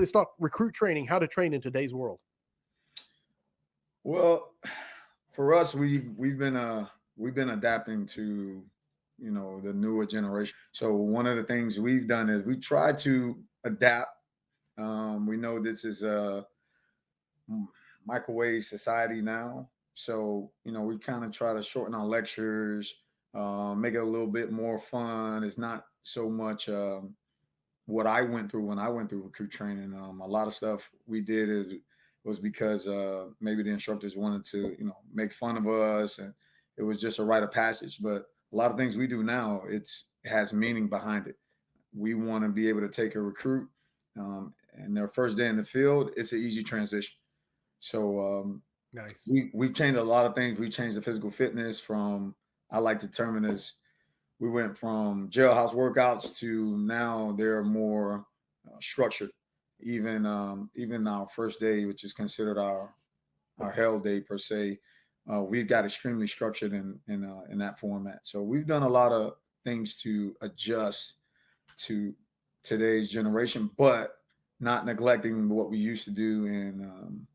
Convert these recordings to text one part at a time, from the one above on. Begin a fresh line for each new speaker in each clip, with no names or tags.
let's talk recruit training, how to train in today's world.
Well, for us, we've been adapting to, the newer generation. So one of the things we've done is we try to adapt. We know this is a microwave society now, so we kind of try to shorten our lectures, make it a little bit more fun. It's not so much what I went through when I went through recruit training. A lot of stuff we did was because maybe the instructors wanted to, make fun of us, and it was just a rite of passage. But a lot of things we do now, it has meaning behind it. We want to be able to take a recruit, and their first day in the field, it's an easy transition. So
Nice.
we've changed a lot of things. We changed the physical fitness from, I like to term it as, we went from jailhouse workouts to now they're more structured. Even our first day, which is considered our hell day per se, we've got extremely structured in that format. So we've done a lot of things to adjust to today's generation, but not neglecting what we used to do and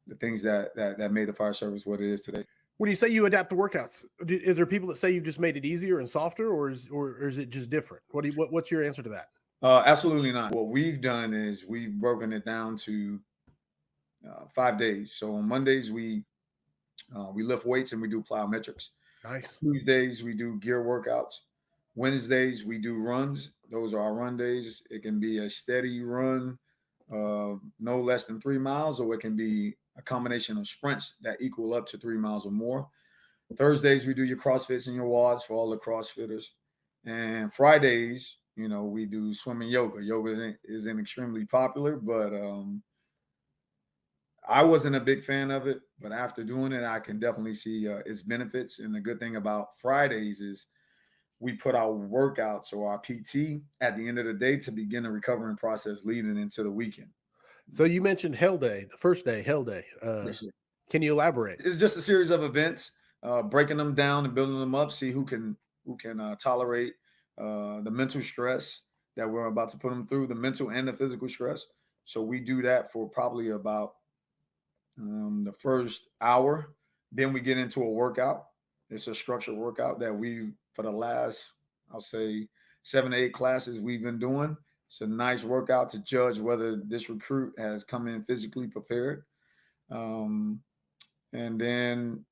the things that made the fire service what it is today.
When you say you adapt the workouts, is there people that say you've just made it easier and softer, or is it just different? What's your answer to that?
Absolutely not. What we've done is we've broken it down to 5 days. So on Mondays we lift weights and we do plyometrics.
Nice.
Tuesdays we do gear workouts. Wednesdays we do runs. Those are our run days. It can be a steady run, no less than 3 miles, or it can be a combination of sprints that equal up to 3 miles or more. Thursdays we do your CrossFits and your WODs for all the CrossFitters, and Fridays, we do swim and yoga. Yoga isn't extremely popular, but I wasn't a big fan of it. But after doing it, I can definitely see its benefits. And the good thing about Fridays is we put our workouts or our PT at the end of the day to begin the recovering process leading into the weekend.
So you mentioned Hell Day, the first day, Hell Day.
Yes, sir.
Can you elaborate?
It's just a series of events, breaking them down and building them up. See who can tolerate the mental stress that we're about to put them through, the mental and the physical stress. So we do that for probably about the first hour. Then we get into a workout. It's a structured workout that for the last, I'll say, 7 to 8 classes we've been doing. It's a nice workout to judge whether this recruit has come in physically prepared. And then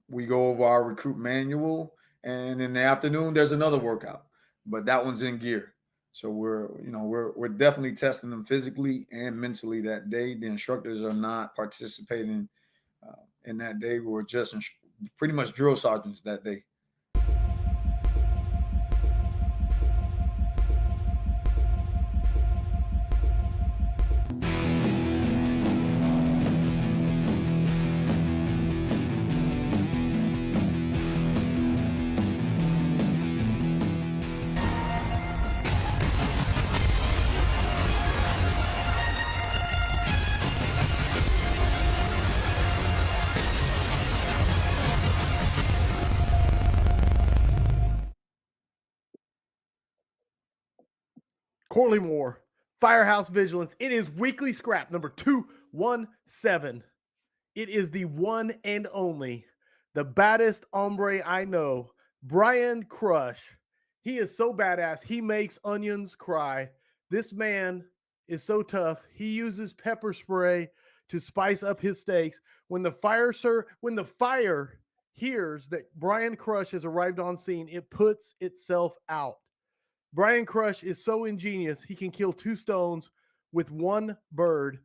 we go over our recruit manual. And in the afternoon, there's another workout, but that one's in gear. So we're definitely testing them physically and mentally that day. The instructors are not participating in that day. We're just pretty much drill sergeants that day.
Corley Moore, Firehouse Vigilance. It is weekly scrap number 217. It is the one and only, the baddest hombre I know, Brian Crush. He is so badass. He makes onions cry. This man is so tough. He uses pepper spray to spice up his steaks. When the fire hears that Brian Crush has arrived on scene, it puts itself out. Brian Crush is so ingenious, he can kill 2 stones with 1 bird.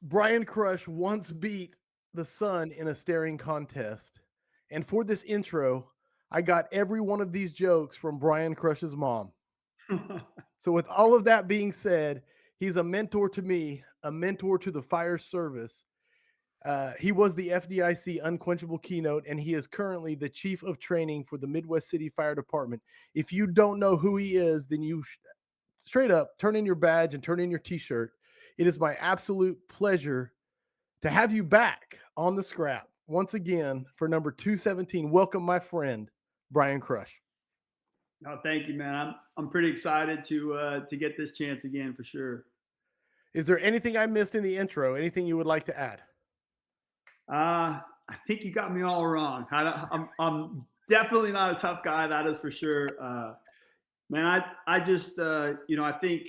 Brian Crush once beat the sun in a staring contest. And for this intro, I got every one of these jokes from Brian Crush's mom. So with all of that being said, he's a mentor to me, a mentor to the fire service. He was the FDIC Unquenchable Keynote, and he is currently the Chief of Training for the Midwest City Fire Department. If you don't know who he is, then you straight up turn in your badge and turn in your T-shirt. It is my absolute pleasure to have you back on the scrap once again for number 217. Welcome, my friend, Brian Crush.
Oh, thank you, man. I'm pretty excited to get this chance again for sure.
Is there anything I missed in the intro? Anything you would like to add?
I think you got me all wrong. I'm definitely not a tough guy. That is for sure. Man, I just I think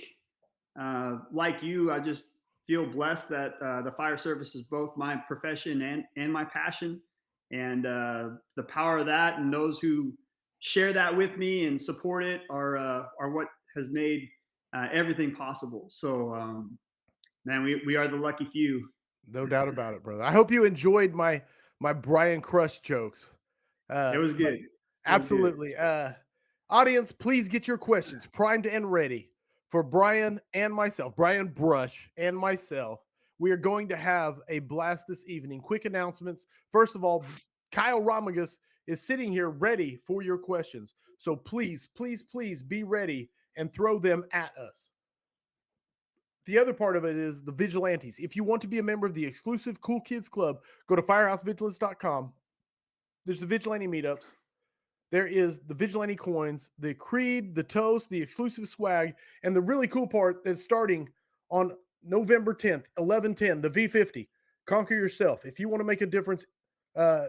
like you, I just feel blessed that the fire service is both my profession and my passion, and the power of that and those who share that with me and support it are what has made everything possible. So, man, we are the lucky few.
No doubt about it, brother. I hope you enjoyed my Brian Crush jokes.
It was
But
good. It was good.
absolutely. Audience, please get your questions primed and ready for Brian and myself, Brian Brush and myself. We are going to have a blast this evening. Quick announcements. First of all, Kyle Romagus is sitting here ready for your questions. So please, please, please be ready and throw them at us. The other part of it is the vigilantes. If you want to be a member of the exclusive Cool Kids Club, go to firehousevigilance.com. There's the vigilante meetups. There is the vigilante coins, the creed, the toast, the exclusive swag, and the really cool part that's starting on November 10th, 11/10, the V50. Conquer yourself. If you want to make a difference, uh,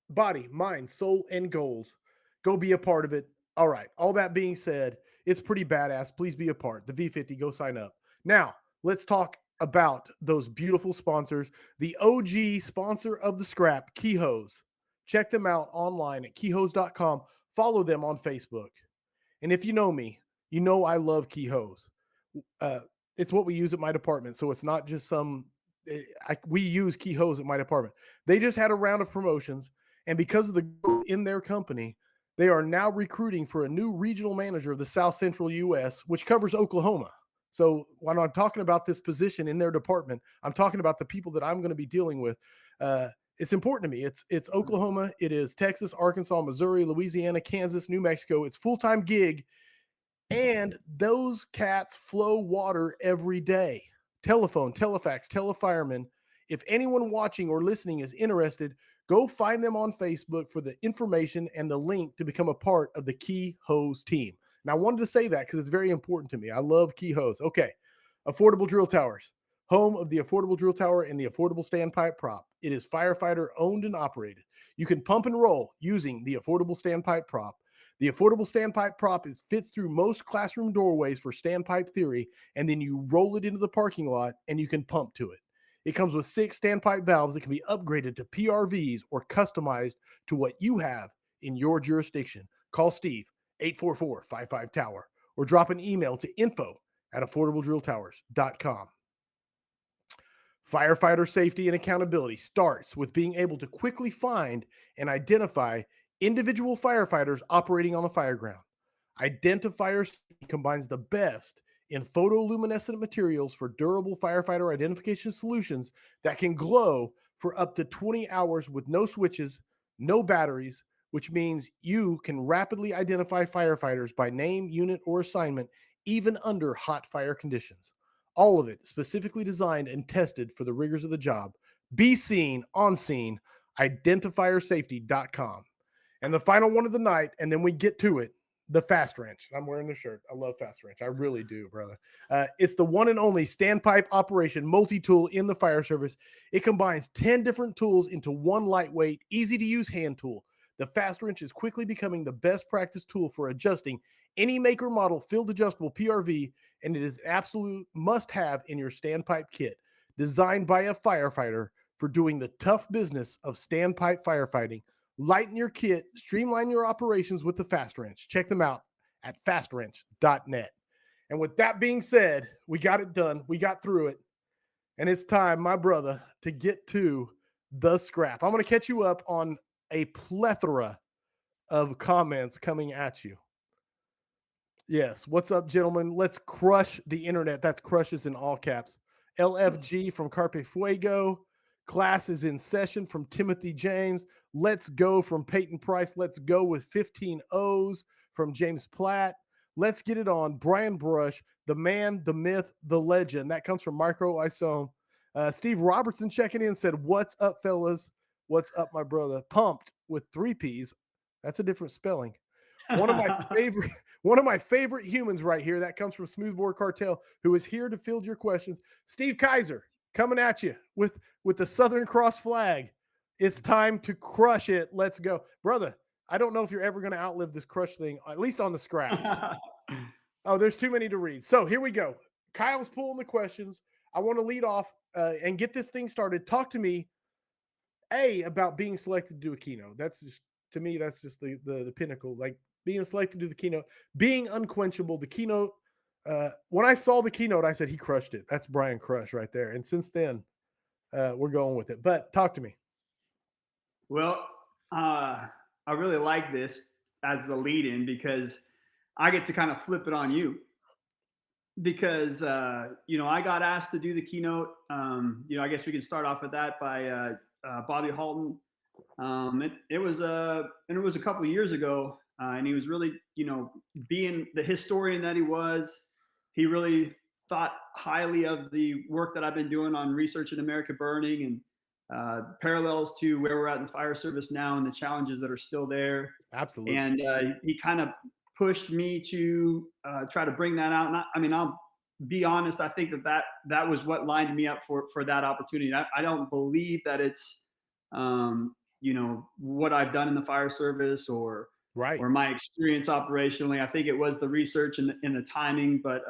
body, mind, soul, and goals. Go be a part of it. All right. All that being said, it's pretty badass. Please be a part. The V50, go sign up. Now, let's talk about those beautiful sponsors. The OG sponsor of the scrap, Keyhose. Check them out online at keyhose.com. Follow them on Facebook. And if you know me, you know I love Keyhose. Uh, it's what we use at my department. So it's not just some, we use Keyhose at my department. They just had a round of promotions. And because of the growth in their company, they are now recruiting for a new regional manager of the South Central U.S., which covers Oklahoma. So when I'm talking about this position in their department, I'm talking about the people that I'm going to be dealing with. It's important to me. It's Oklahoma, it is Texas, Arkansas, Missouri, Louisiana, Kansas, New Mexico. It's full-time gig, and those cats flow water every day. Telephone, telefax, telefireman. If anyone watching or listening is interested, go find them on Facebook for the information and the link to become a part of the Key Hose team. And I wanted to say that because it's very important to me. I love Key Hose. Okay. Affordable Drill Towers, home of the Affordable Drill Tower and the Affordable Standpipe Prop. It is firefighter owned and operated. You can pump and roll using the Affordable Standpipe Prop. The affordable standpipe prop fits through most classroom doorways for standpipe theory, and then you roll it into the parking lot and you can pump to it. It comes with 6 standpipe valves that can be upgraded to PRVs or customized to what you have in your jurisdiction. Call Steve, 844-55-TOWER, or drop an email to info@affordabledrilltowers.com. Firefighter safety and accountability starts with being able to quickly find and identify individual firefighters operating on the fire ground. Identifier combines the best in photoluminescent materials for durable firefighter identification solutions that can glow for up to 20 hours with no switches, no batteries, which means you can rapidly identify firefighters by name, unit, or assignment, even under hot fire conditions. All of it specifically designed and tested for the rigors of the job. Be seen, on scene, identifiersafety.com. And the final one of the night, and then we get to it, the Fast Wrench. I'm wearing the shirt. I love Fast Wrench. I really do, brother. It's the one and only standpipe operation multi-tool in the fire service. It combines 10 different tools into one lightweight, easy-to-use hand tool. The Fast Wrench is quickly becoming the best practice tool for adjusting any make or model field adjustable PRV, and it is an absolute must-have in your standpipe kit. Designed by a firefighter for doing the tough business of standpipe firefighting. Lighten your kit, streamline your operations with the Fast Wrench. Check them out at fastwrench.net. And with that being said, we got it done. We got through it. And it's time, my brother, to get to the scrap. I'm going to catch you up on a plethora of comments coming at you. Yes. What's up, gentlemen? Let's crush the internet. That's crushes in all caps. LFG from Carpe Fuego. Class is in session from Timothy James. Let's go from Peyton Price. Let's go with 15 O's from James Platt. Let's get it on. Brian Brush, the man, the myth, the legend. That comes from Micro Isome. Steve Robertson checking in said, "What's up, fellas? What's up, my brother?" Pumped with 3 P's. That's a different spelling. one of my favorite one of my favorite humans right here. That comes from Smoothbore Cartel, who is here to field your questions. Steve Kaiser coming at you with the Southern Cross flag. It's time to crush it. Let's go, brother. I don't know if you're ever going to outlive this crush thing, at least on the scrap. Oh, there's too many to read. So here we go. Kyle's pulling the questions. I want to lead off and get this thing started. Talk to me, about being selected to do a keynote. That's just, to me, that's just the pinnacle. Like being selected to do the keynote, being unquenchable. The keynote. When I saw the keynote, I said he crushed it. That's Brian Crush right there. And since then, we're going with it. But talk to me.
Well, I really like this as the lead in because I get to kind of flip it on you because, I got asked to do the keynote. I guess we can start off with that by Bobby Halton. It was a couple of years ago, and he was really, being the historian that he was, he really thought highly of the work that I've been doing on research in America burning and parallels to where we're at in the fire service now and the challenges that are still there.
Absolutely.
And he kind of pushed me to try to bring that out. And I'll be honest. I think that was what lined me up for that opportunity. I don't believe that it's what I've done in the fire service
Right.
or my experience operationally. I think it was the research and the timing, but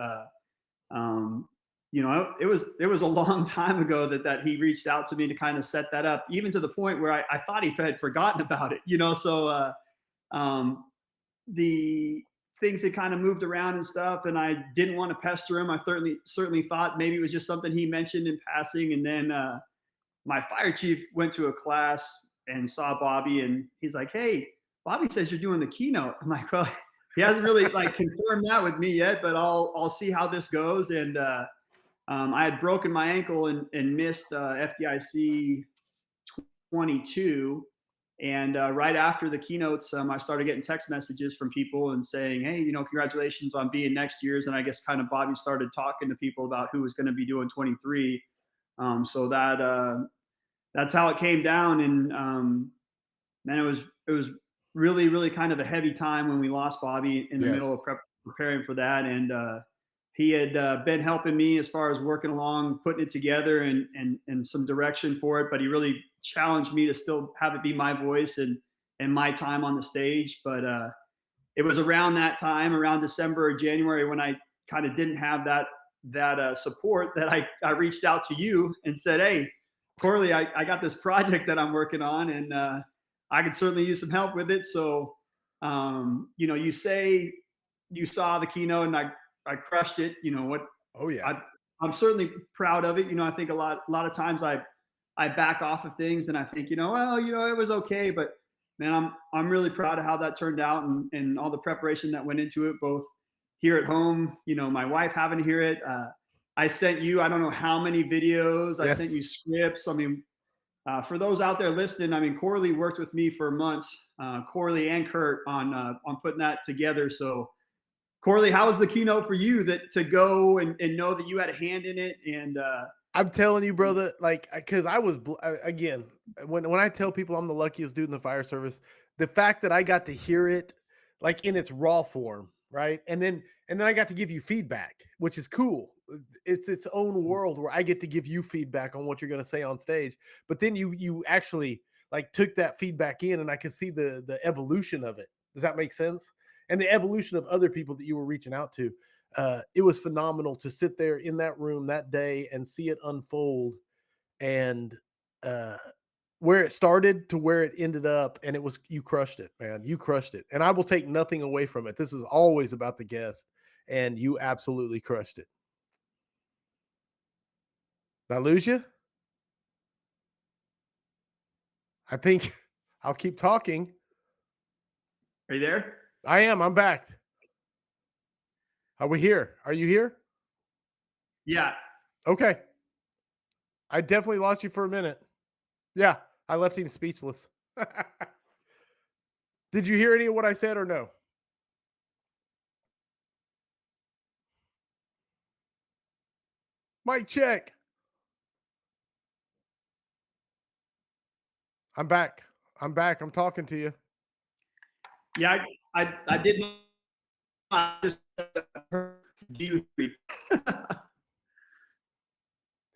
um, it was a long time ago that he reached out to me to kind of set that up, even to the point where I thought he had forgotten about it. So the things had kind of moved around and stuff, and I didn't want to pester him. I certainly thought maybe it was just something he mentioned in passing, and then my fire chief went to a class and saw Bobby, and he's like, "Hey, Bobby says you're doing the keynote." I'm like, "Well, he hasn't really like confirmed that with me yet, but I'll see how this goes." And I had broken my ankle and missed FDIC 22. And right after the keynotes, I started getting text messages from people and saying, "Hey, congratulations on being next year's." And I guess kind of Bobby started talking to people about who was going to be doing 23. So that's how it came down. And man, it was really, really kind of a heavy time when we lost Bobby in the
Yes.
middle of preparing for that. And he had been helping me as far as working along, putting it together and some direction for it. But he really challenged me to still have it be my voice and my time on the stage. But it was around that time, around December or January, when I kind of didn't have that support, that I reached out to you and said, "Hey, Corley, I got this project that I'm working on, and I could certainly use some help with it." So, you say you saw the keynote and I crushed it.
Oh yeah.
I'm certainly proud of it. I think a lot of times I back off of things and I think, well, it was okay, but man, I'm really proud of how that turned out and all the preparation that went into it, both here at home, my wife having to hear it. I sent you, I don't know how many videos. I sent you
Yes.
scripts. For those out there listening, Corley worked with me for months, Corley and Kurt on putting that together. So, Corley, how was the keynote for you that to go and know that you had a hand in it? And
I'm telling you, brother, like, because I was again, when I tell people I'm the luckiest dude in the fire service, the fact that I got to hear it like in its raw form, right, and then I got to give you feedback, which is cool. It's its own world where I get to give you feedback on what you're going to say on stage, but then you actually like took that feedback in, and I could see the evolution of it. Does that make sense? And the evolution of other people that you were reaching out to. It was phenomenal to sit there in that room that day and see it unfold and uh, where it started to where it ended up. And it was, you crushed it, man. You crushed it. And I will take nothing away from it. This is always about the guest, and you absolutely crushed it. Did I lose you? I think I'll keep talking.
are you there?
I am. I'm back. Are we here? Are you here?
Yeah.
Okay. I definitely lost you for a minute. Yeah. I left him speechless. Did you hear any of what I said or no? Mic check. I'm back. I'm back. I'm talking to you.
Yeah, I did not just do you agree?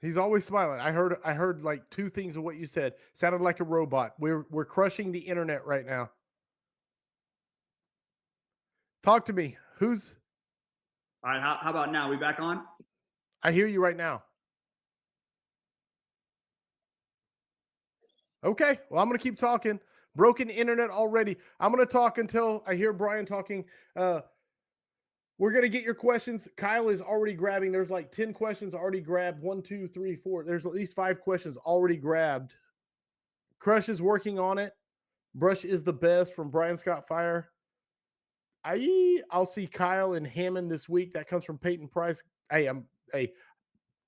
He's always smiling. I heard like two things of what you said. Sounded like a robot. We're crushing the internet right now. Talk to me. Who's
All right, how about now? We back on?
I hear you right now. Okay. Well, I'm going to keep talking. Broken internet already. I'm going to talk until I hear Brian talking. We're going to get your questions. Kyle is already grabbing. There's like 10 questions already grabbed. 1, 2, 3, 4. There's at least 5 questions already grabbed. Crush is working on it. Brush is the best from Brian Scott Fire. I'll see Kyle and Hammond this week. That comes from Peyton Price. Hey,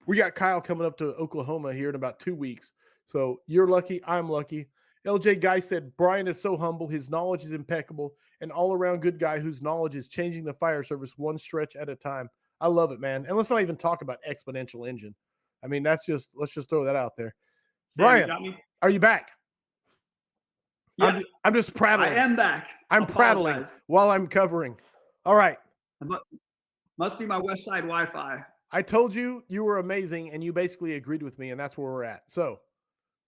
we got Kyle coming up to Oklahoma here in about 2 weeks. So you're lucky. I'm lucky. LJ Guy said, Brian is so humble. His knowledge is impeccable. An all-around good guy whose knowledge is changing the fire service one stretch at a time. I love it, man. And let's not even talk about exponential engine. I mean, let's just throw that out there.
Sam,
Brian,
you got me?
are you back?
Yeah,
I'm just prattling.
I am back.
I'm prattling while I'm covering. All right.
Must be my West Side Wi-Fi.
I told you you were amazing, and you basically agreed with me, and that's where we're at. So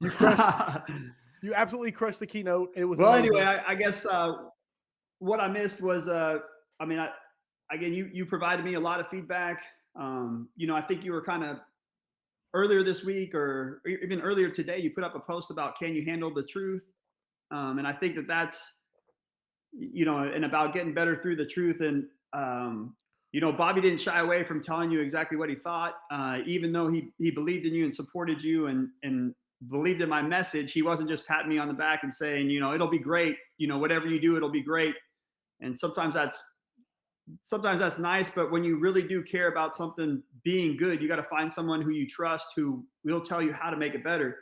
you crushed. You absolutely crushed the keynote. It was
well.
amazing.
Anyway, I guess what I missed was, again, you provided me a lot of feedback. I think you were kind of earlier this week or even earlier today, you put up a post about can you handle the truth, and I think that's and about getting better through the truth. And Bobby didn't shy away from telling you exactly what he thought, even though he believed in you and supported you and believed in my message. He wasn't just patting me on the back and saying, it'll be great. Whatever you do, it'll be great. And sometimes that's nice, but when you really do care about something being good, you got to find someone who you trust, who will tell you how to make it better.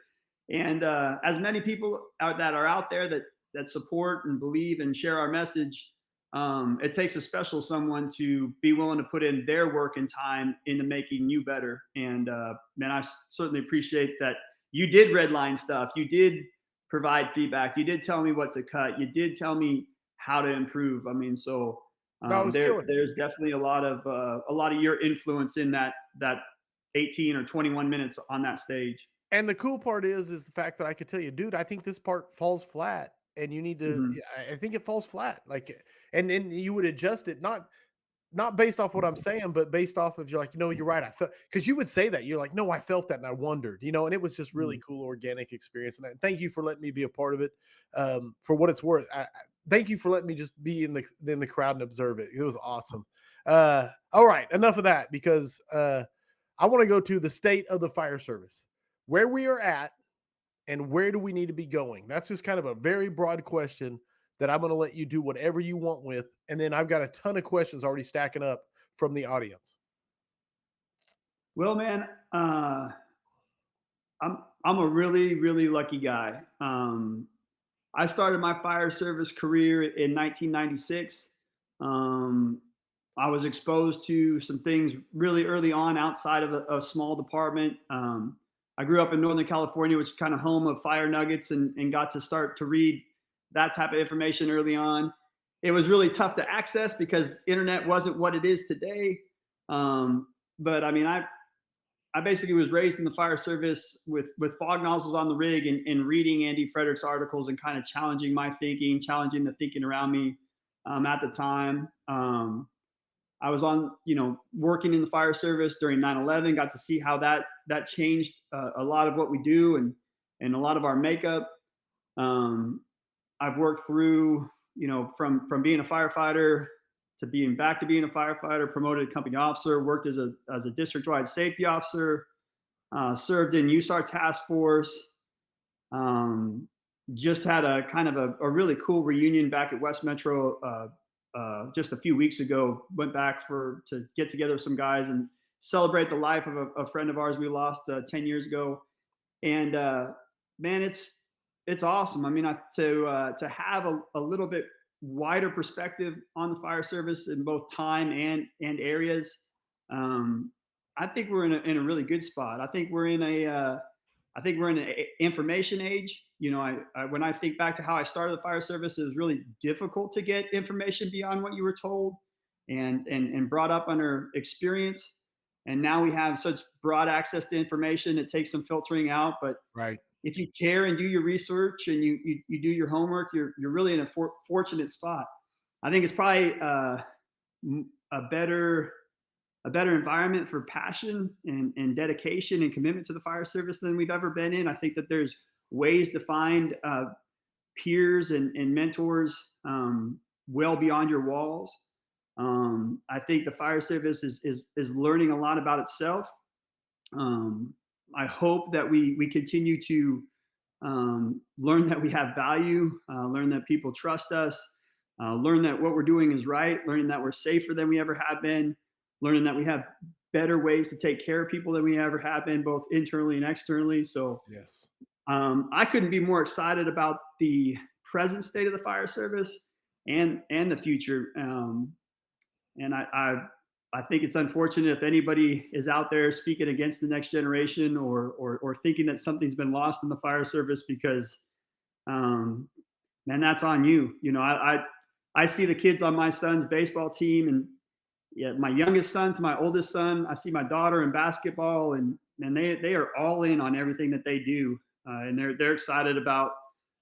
And as many people that are out there that support and believe and share our message, it takes a special someone to be willing to put in their work and time into making you better. And man, I certainly appreciate that you did redline stuff. You did provide feedback. You did tell me what to cut. You did tell me how to improve. I mean, so there's definitely a lot of your influence in that 18 or 21 minutes on that stage.
And the cool part is the fact that I could tell you, dude, I think this part falls flat, and you need to. Mm-hmm. I think it falls flat, and then you would adjust it, not based off what I'm saying, but based off of you're like, you're right. I felt, because you would say that you're like, no, I felt that, and I wondered, and it was just really cool, organic experience. And thank you for letting me be a part of it. For what it's worth, thank you for letting me just be in the crowd and observe it. It was awesome. All right, enough of that, because I want to go to the state of the fire service, where we are at, and where do we need to be going? That's just kind of a very broad question that I'm going to let you do whatever you want with. And then I've got a ton of questions already stacking up from the audience.
Well, man, I'm a really, really lucky guy. I started my fire service career in 1996. I was exposed to some things really early on outside of a small department. I grew up in Northern California, which is kind of home of fire nuggets, and got to start to read that type of information early on. It was really tough to access because internet wasn't what it is today. But I mean, I basically was raised in the fire service with fog nozzles on the rig and reading Andy Frederick's articles and kind of challenging my thinking, challenging the thinking around me at the time. I was working in the fire service during 9/11, got to see how that changed a lot of what we do and a lot of our makeup. I've worked through, from being a firefighter to being back to being a firefighter, promoted company officer, worked as a district-wide safety officer, served in USAR task force, just had a kind of a really cool reunion back at West Metro just a few weeks ago. Went back to get together with some guys and celebrate the life of a friend of ours we lost 10 years ago. And man, it's awesome. I mean, to have a little bit wider perspective on the fire service in both time and areas. I think we're in a really good spot. I think we're in I think we're in an information age. When I think back to how I started the fire service, it was really difficult to get information beyond what you were told and brought up under experience. And now we have such broad access to information. It takes some filtering out, but
Right.
if you care and do your research and you do your homework, you're really in a fortunate spot. I think it's probably a better a better environment for passion and dedication and commitment to the fire service than we've ever been in. I think that there's ways to find peers and mentors well beyond your walls. I think the fire service is learning a lot about itself. Um, I hope that we continue to learn that we have value, learn that people trust us, learn that what we're doing is right, learning that we're safer than we ever have been, learning that we have better ways to take care of people than we ever have been, both internally and externally. So
Yes.
I couldn't be more excited about the present state of the fire service and the future. And I think it's unfortunate if anybody is out there speaking against the next generation or thinking that something's been lost in the fire service because, man, that's on you. I see the kids on my son's baseball team, and yeah, my youngest son to my oldest son. I see my daughter in basketball, and they are all in on everything that they do, and they're excited about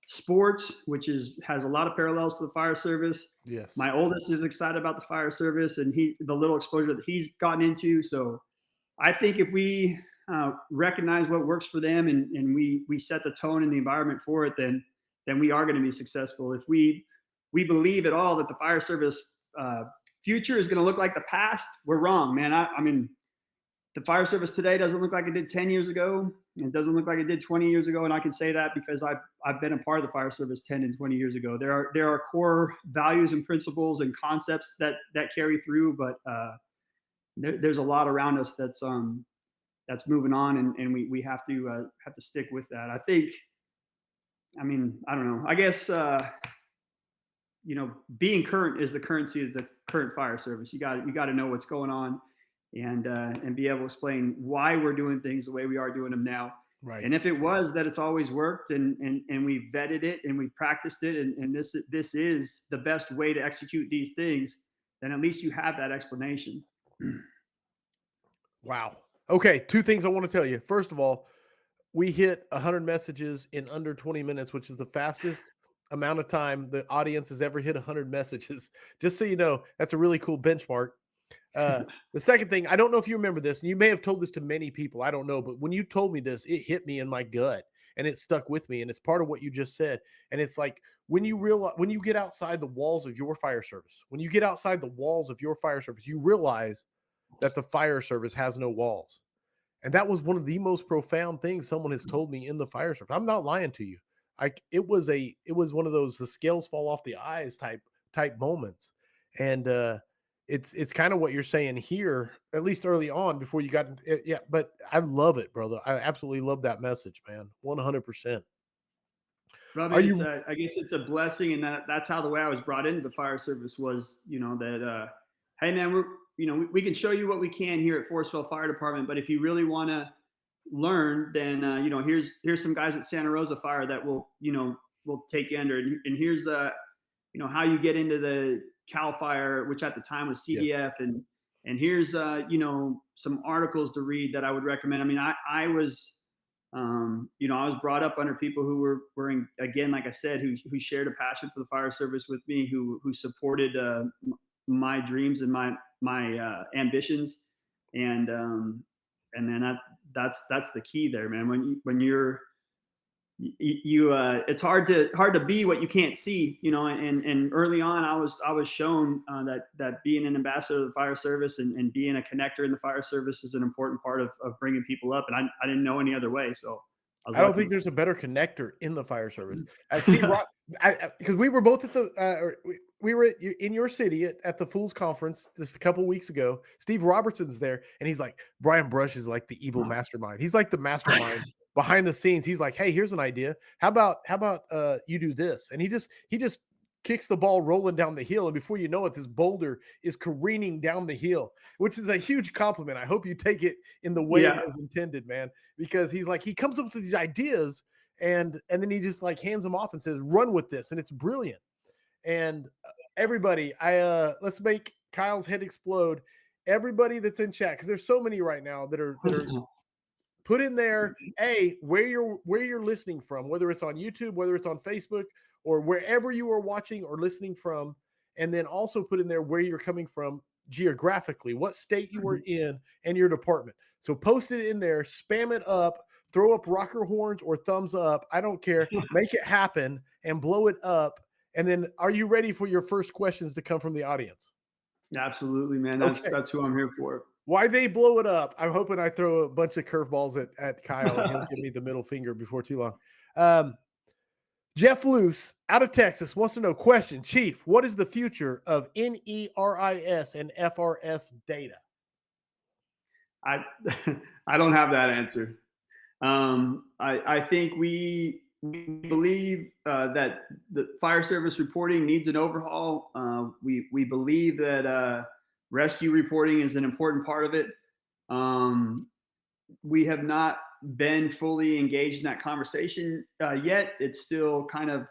sports, which has a lot of parallels to the fire service.
Yes.
My oldest is excited about the fire service and the little exposure that he's gotten into. So I think if we recognize what works for them and we set the tone and the environment for it, then we are going to be successful. If we believe at all that the fire service future is going to look like the past, we're wrong, man. I mean, the fire service today doesn't look like it did 10 years ago. It doesn't look like it did 20 years ago. And I can say that because I've been a part of the fire service 10 and 20 years ago. There are core values and principles and concepts that carry through, but there's a lot around us that's moving on, and we have to stick with that. I think, I mean, I don't know. I guess being current is the currency of the current fire service. You got to know what's going on and be able to explain why we're doing things the way we are doing them now.
Right.
And if it was that it's always worked and we vetted it and we practiced it and this is the best way to execute these things, then at least you have that explanation.
Wow. Okay, two things I want to tell you. First of all, we hit 100 messages in under 20 minutes, which is the fastest amount of time the audience has ever hit 100 messages. Just so you know, that's a really cool benchmark. The second thing, I don't know if you remember this, and you may have told this to many people, I don't know, but when you told me this, it hit me in my gut and it stuck with me. And it's part of what you just said. And it's like when you get outside the walls of your fire service, you realize that the fire service has no walls. And that was one of the most profound things someone has told me in the fire service. I'm not lying to you. It was one of those the scales fall off the eyes type moments. And it's kind of what you're saying here, at least early on before you got yeah, but I love it, brother. I absolutely love that message, man. 100%.
But I
Are
mean,
you
I guess it's a blessing, and that's how the way I was brought into the fire service was, that hey man, we can show you what we can here at Forestville Fire Department, but if you really want to learn, then here's some guys at Santa Rosa Fire that will take you under, and here's how you get into the Cal Fire, which at the time was CDF,
yes.
and here's some articles to read that I would recommend. I mean, I was I was brought up under people who were again, like I said, who shared a passion for the fire service with me, who supported my dreams and my ambitions, and then that's the key there, man. When you're it's hard to be what you can't see, and early on I was shown that being an ambassador of the fire service and being a connector in the fire service is an important part of bringing people up, and I didn't know any other way, so
I don't think there's a better connector in the fire service. Steve Rock, because we were both at the we were in your city at the Fools Conference just a couple weeks ago. Steve Robertson's there, and he's like, Brian Brush is like the evil mastermind. He's like the mastermind behind the scenes. He's like, hey, here's an idea. How about you do this? And he just kicks the ball rolling down the hill, and before you know it, this boulder is careening down the hill, which is a huge compliment. I hope you take it in the way it
Yeah.
was intended, man, because he's like, he comes up with these ideas and then he just like hands them off and says, run with this, and it's brilliant. And everybody, let's make Kyle's head explode. Everybody that's in chat, because there's so many right now that are put in there where you're listening from, whether it's on YouTube, whether it's on Facebook, or wherever you are watching or listening from, and then also put in there where you're coming from geographically, what state you were in, and your department. So post it in there, spam it up, throw up rocker horns or thumbs up. I don't care. Make it happen and blow it up. And then, are you ready for your first questions to come from the audience?
Absolutely, man.
Okay.
That's who I'm here for.
Why they blow it up? I'm hoping I throw a bunch of curveballs at Kyle and he'll give me the middle finger before too long. Jeff Luce out of Texas wants to know, question, Chief, what is the future of NERIS and FRS data?
I I don't have that answer. I think we believe that the fire service reporting needs an overhaul. We believe that rescue reporting is an important part of it. We have not been fully engaged in that conversation yet. It's still kind of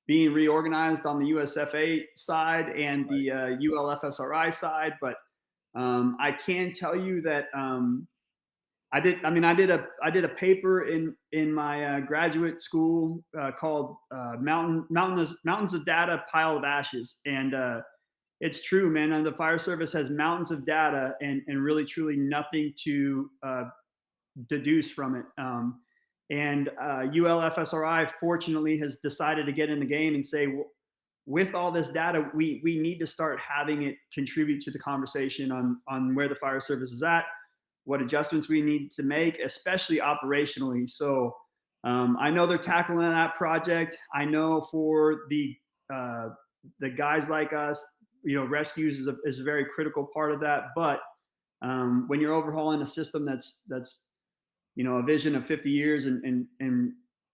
being reorganized on the USFA side and the ULFSRI side, but I can tell you that I did a paper in my graduate school called Mountains of Data, Pile of Ashes, and it's true, man. And the fire service has mountains of data and really truly nothing to deduce from it. And ULFSRI fortunately has decided to get in the game and say, with all this data, we need to start having it contribute to the conversation on where the fire service is at, what adjustments we need to make, especially operationally. So I know they're tackling that project. I know for the guys like us, rescues is a very critical part of that. But when you're overhauling a system that's a vision of 50 years and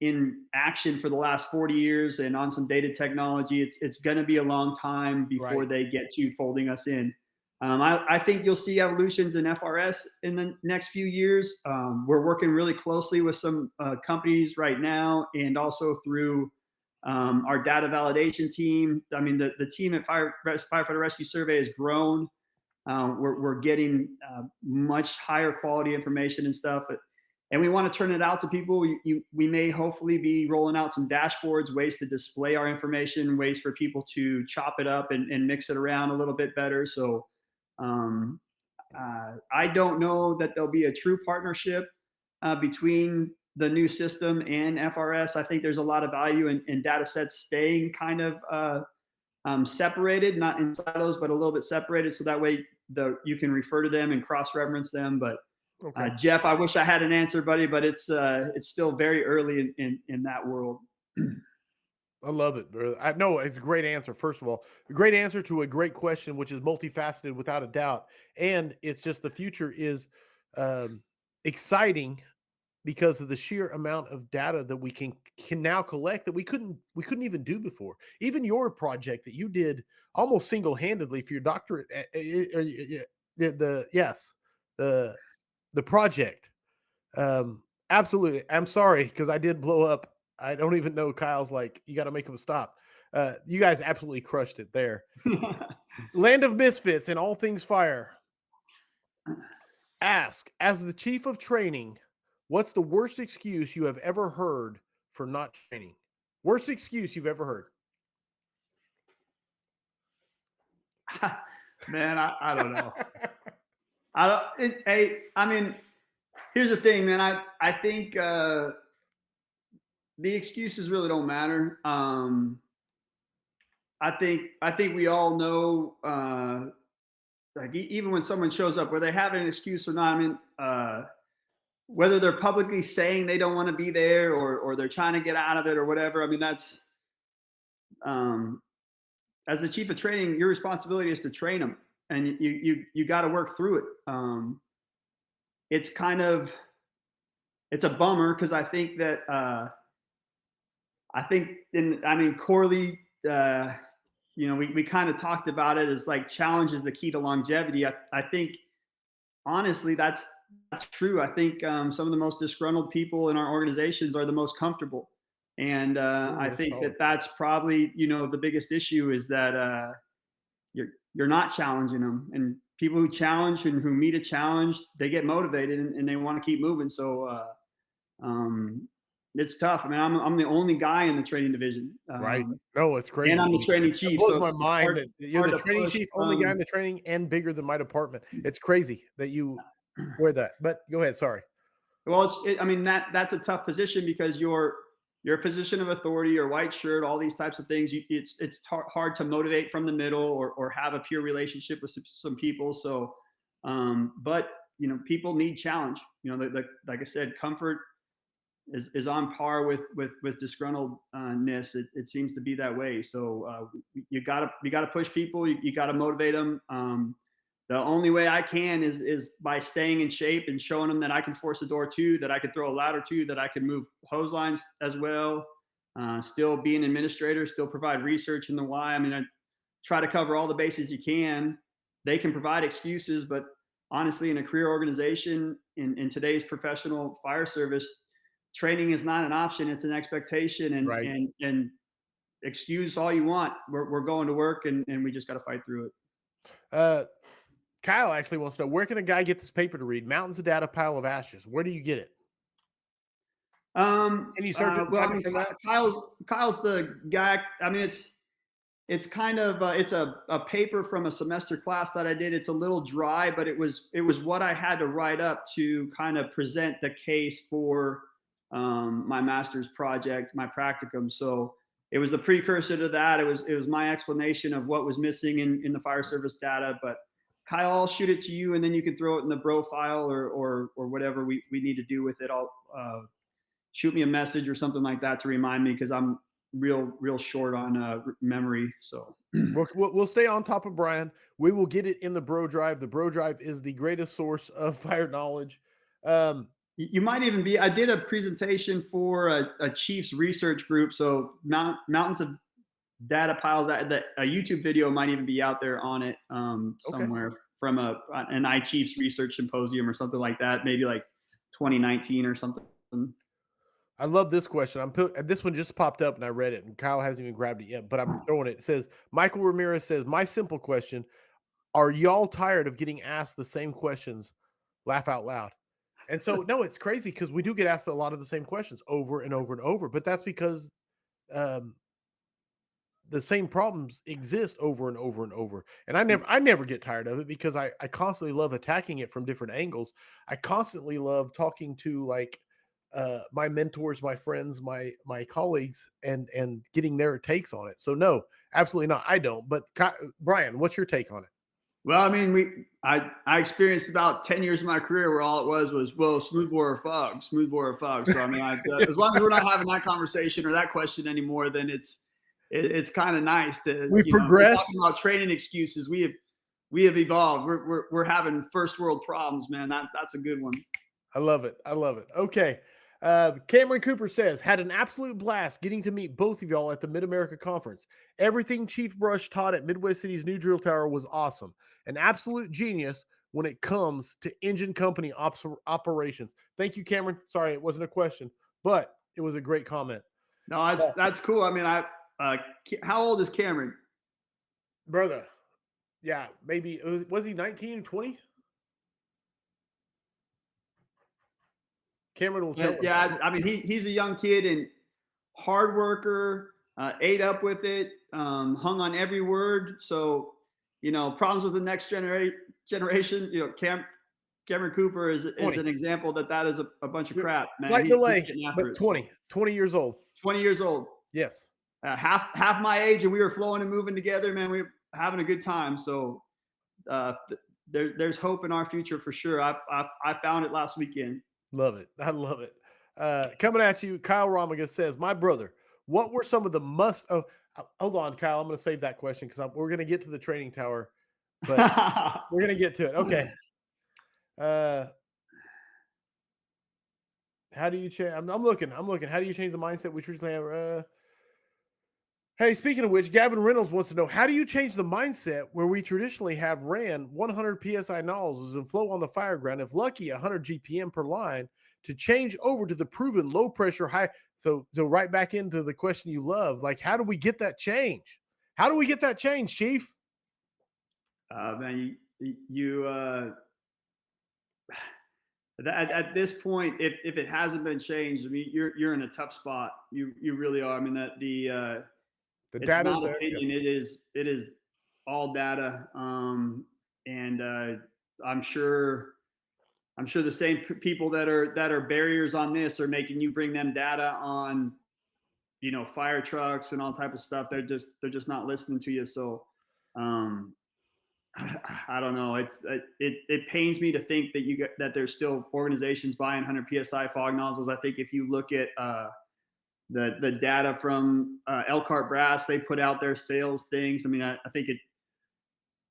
in action for the last 40 years and on some data technology, it's going to be a long time before they get to folding us in. I think you'll see evolutions in FRS in the next few years. We're working really closely with some companies right now, and also through our data validation team. I mean, the team at Firefighter Rescue Survey has grown. We're getting much higher quality information and stuff, and we want to turn it out to people. We may hopefully be rolling out some dashboards, ways to display our information, ways for people to chop it up and mix it around a little bit better. So I don't know that there'll be a true partnership between the new system and FRS. I think there's a lot of value in data sets staying kind of separated, not in silos, but a little bit separated. So that way you can refer to them and cross-reference them. But Jeff, I wish I had an answer, buddy, but it's still very early in that world.
I love it, bro. I know it's a great answer. First of all, a great answer to a great question, which is multifaceted without a doubt. And it's just the future is exciting because of the sheer amount of data that we can now collect that we couldn't even do before. Even your project that you did almost single-handedly for your doctorate, the project. Absolutely. I'm sorry because I did blow up. I don't even know. Kyle's like, you got to make him stop. You guys absolutely crushed it there. Land of Misfits and All Things Fire. Ask, as the chief of training, what's the worst excuse you have ever heard for not training? Worst excuse you've ever heard?
Man, I don't know. I mean, here's the thing, man. I think the excuses really don't matter. I think we all know, like even when someone shows up, whether they have an excuse or not. I mean, whether they're publicly saying they don't want to be there or they're trying to get out of it or whatever. I mean, that's as the chief of training, your responsibility is to train them, and you got to work through it. It's a bummer because I think that Corley we kind of talked about it as like challenge is the key to longevity. I think honestly, that's true. I think some of the most disgruntled people in our organizations are the most comfortable, and
Ooh,
I
that's
think
solid.
that's probably the biggest issue is that you're not challenging them, and people who challenge and who meet a challenge, they get motivated and they want to keep moving. So um, it's tough. I mean, I'm the only guy in the training division,
Right. No, it's
and
crazy
I'm
to
the
me.
training
That
chief,
blows
so
my
it's
mind
hard
that you're
hard
the
to
training
push.
chief, only guy in the training, and bigger than my department. It's crazy that you wear that. But go ahead. Sorry.
Well, I mean that's a tough position because your position of authority, your white shirt, all these types of things. It's hard to motivate from the middle or have a peer relationship with some people. So, but people need challenge. Like I said, comfort is on par with disgruntledness. It seems to be that way. So you gotta push people. You gotta motivate them. The only way I can is by staying in shape and showing them that I can force a door too, that I can throw a ladder too, that I can move hose lines as well. Still be an administrator, still provide research in the why. I mean, I try to cover all the bases you can. They can provide excuses, but honestly, in a career organization, in today's professional fire service, training is not an option; it's an expectation. And
Right.
and excuse all you want. We're going to work, and we just got to fight through it.
Uh, Kyle actually wants to know, where can a guy get this paper to read? Mountains of Data, Pile of Ashes. Where do you get it? Can you search it and
Well, I
find it
mean,
from that?
Kyle's the guy. I mean, it's kind of it's a paper from a semester class that I did. It's a little dry, but it was what I had to write up to kind of present the case for my master's project, my practicum. So it was the precursor to that. It was my explanation of what was missing in the fire service data. But Kyle, I'll shoot it to you, and then you can throw it in the bro file or whatever we need to do with it. I'll shoot me a message or something like that to remind me because I'm real short on memory. So
We'll stay on top of Brian. We will get it in the Bro Drive. The Bro Drive is the greatest source of fire knowledge. Um,
you might even be. I did a presentation for a Chiefs research group. So mountains of data piles. That a YouTube video might even be out there on it
okay.
somewhere from an Chiefs research symposium or something like that. Maybe like 2019 or something.
I love this question. This one just popped up and I read it, and Kyle hasn't even grabbed it yet, but I'm throwing it. It says, Michael Ramirez says, my simple question: are y'all tired of getting asked the same questions? Laugh out loud. And so, no, it's crazy because we do get asked a lot of the same questions over and over and over, but that's because um, the same problems exist over and over and over. And I never get tired of it because I constantly love attacking it from different angles. I constantly love talking to my mentors, my friends, my colleagues, and getting their takes on it. So no, absolutely not. I don't. But Brian, what's your take on it?
Well, I mean, I experienced about 10 years of my career where all it was well, smoothbore or fog, smoothbore or fog. So I mean, as long as we're not having that conversation or that question anymore, then it's kind of nice to
We
if we're
progressed.
talking about training excuses. We have evolved. We're having first world problems, man. That's a good one.
I love it. I love it. Okay. Cameron Cooper says, had an absolute blast getting to meet both of y'all at the Mid America Conference. Everything Chief Brush taught at Midwest City's new drill tower was awesome. An absolute genius when it comes to engine company operations. Thank you, Cameron. Sorry, it wasn't a question, but it was a great comment.
No, that's cool. I mean, how old is Cameron?
Brother, yeah, maybe, was he 19, 20? Cameron will tell us.
Yeah, I mean, he's a young kid and hard worker, ate up with it, hung on every word. So, problems with the next generation, Cameron Cooper is
20.
an example that is a bunch of crap, man.
Slight
He's
delay,
getting after
but
it.
20,
So
20 years old.
20 years old,
Yes.
half my age, and we were flowing and moving together, man. We were having a good time. So there's hope in our future for sure. I found it last weekend.
Love it. I love it. Coming at you, Kyle Romiga says, my brother, what were some of the hold on, Kyle. I'm going to save that question because we're going to get to the training tower, but we're going to get to it. Okay. How do you change? I'm looking. How do you change the mindset? We traditionally have, Hey, speaking of which, Gavin Reynolds wants to know, how do you change the mindset where we traditionally have ran 100 psi nozzles and flow on the fire ground, if lucky 100 GPM per line, to change over to the proven low pressure high? So right back into the question you love, like, how do we get that change? How do we get that change, Chief?
Man, at this point, if it hasn't been changed, I mean, you're in a tough spot. You really are. I mean, that
The
it's
data's
not
there. Yes.
opinion. It is all data. And I'm sure I'm sure the same people that are barriers on this are making you bring them data on, fire trucks and all type of stuff. They're just not listening to you. So um, I don't know. It pains me to think that there's still organizations buying 100 psi fog nozzles. I think if you look at the data from Elkhart Brass, they put out their sales things. I mean, I think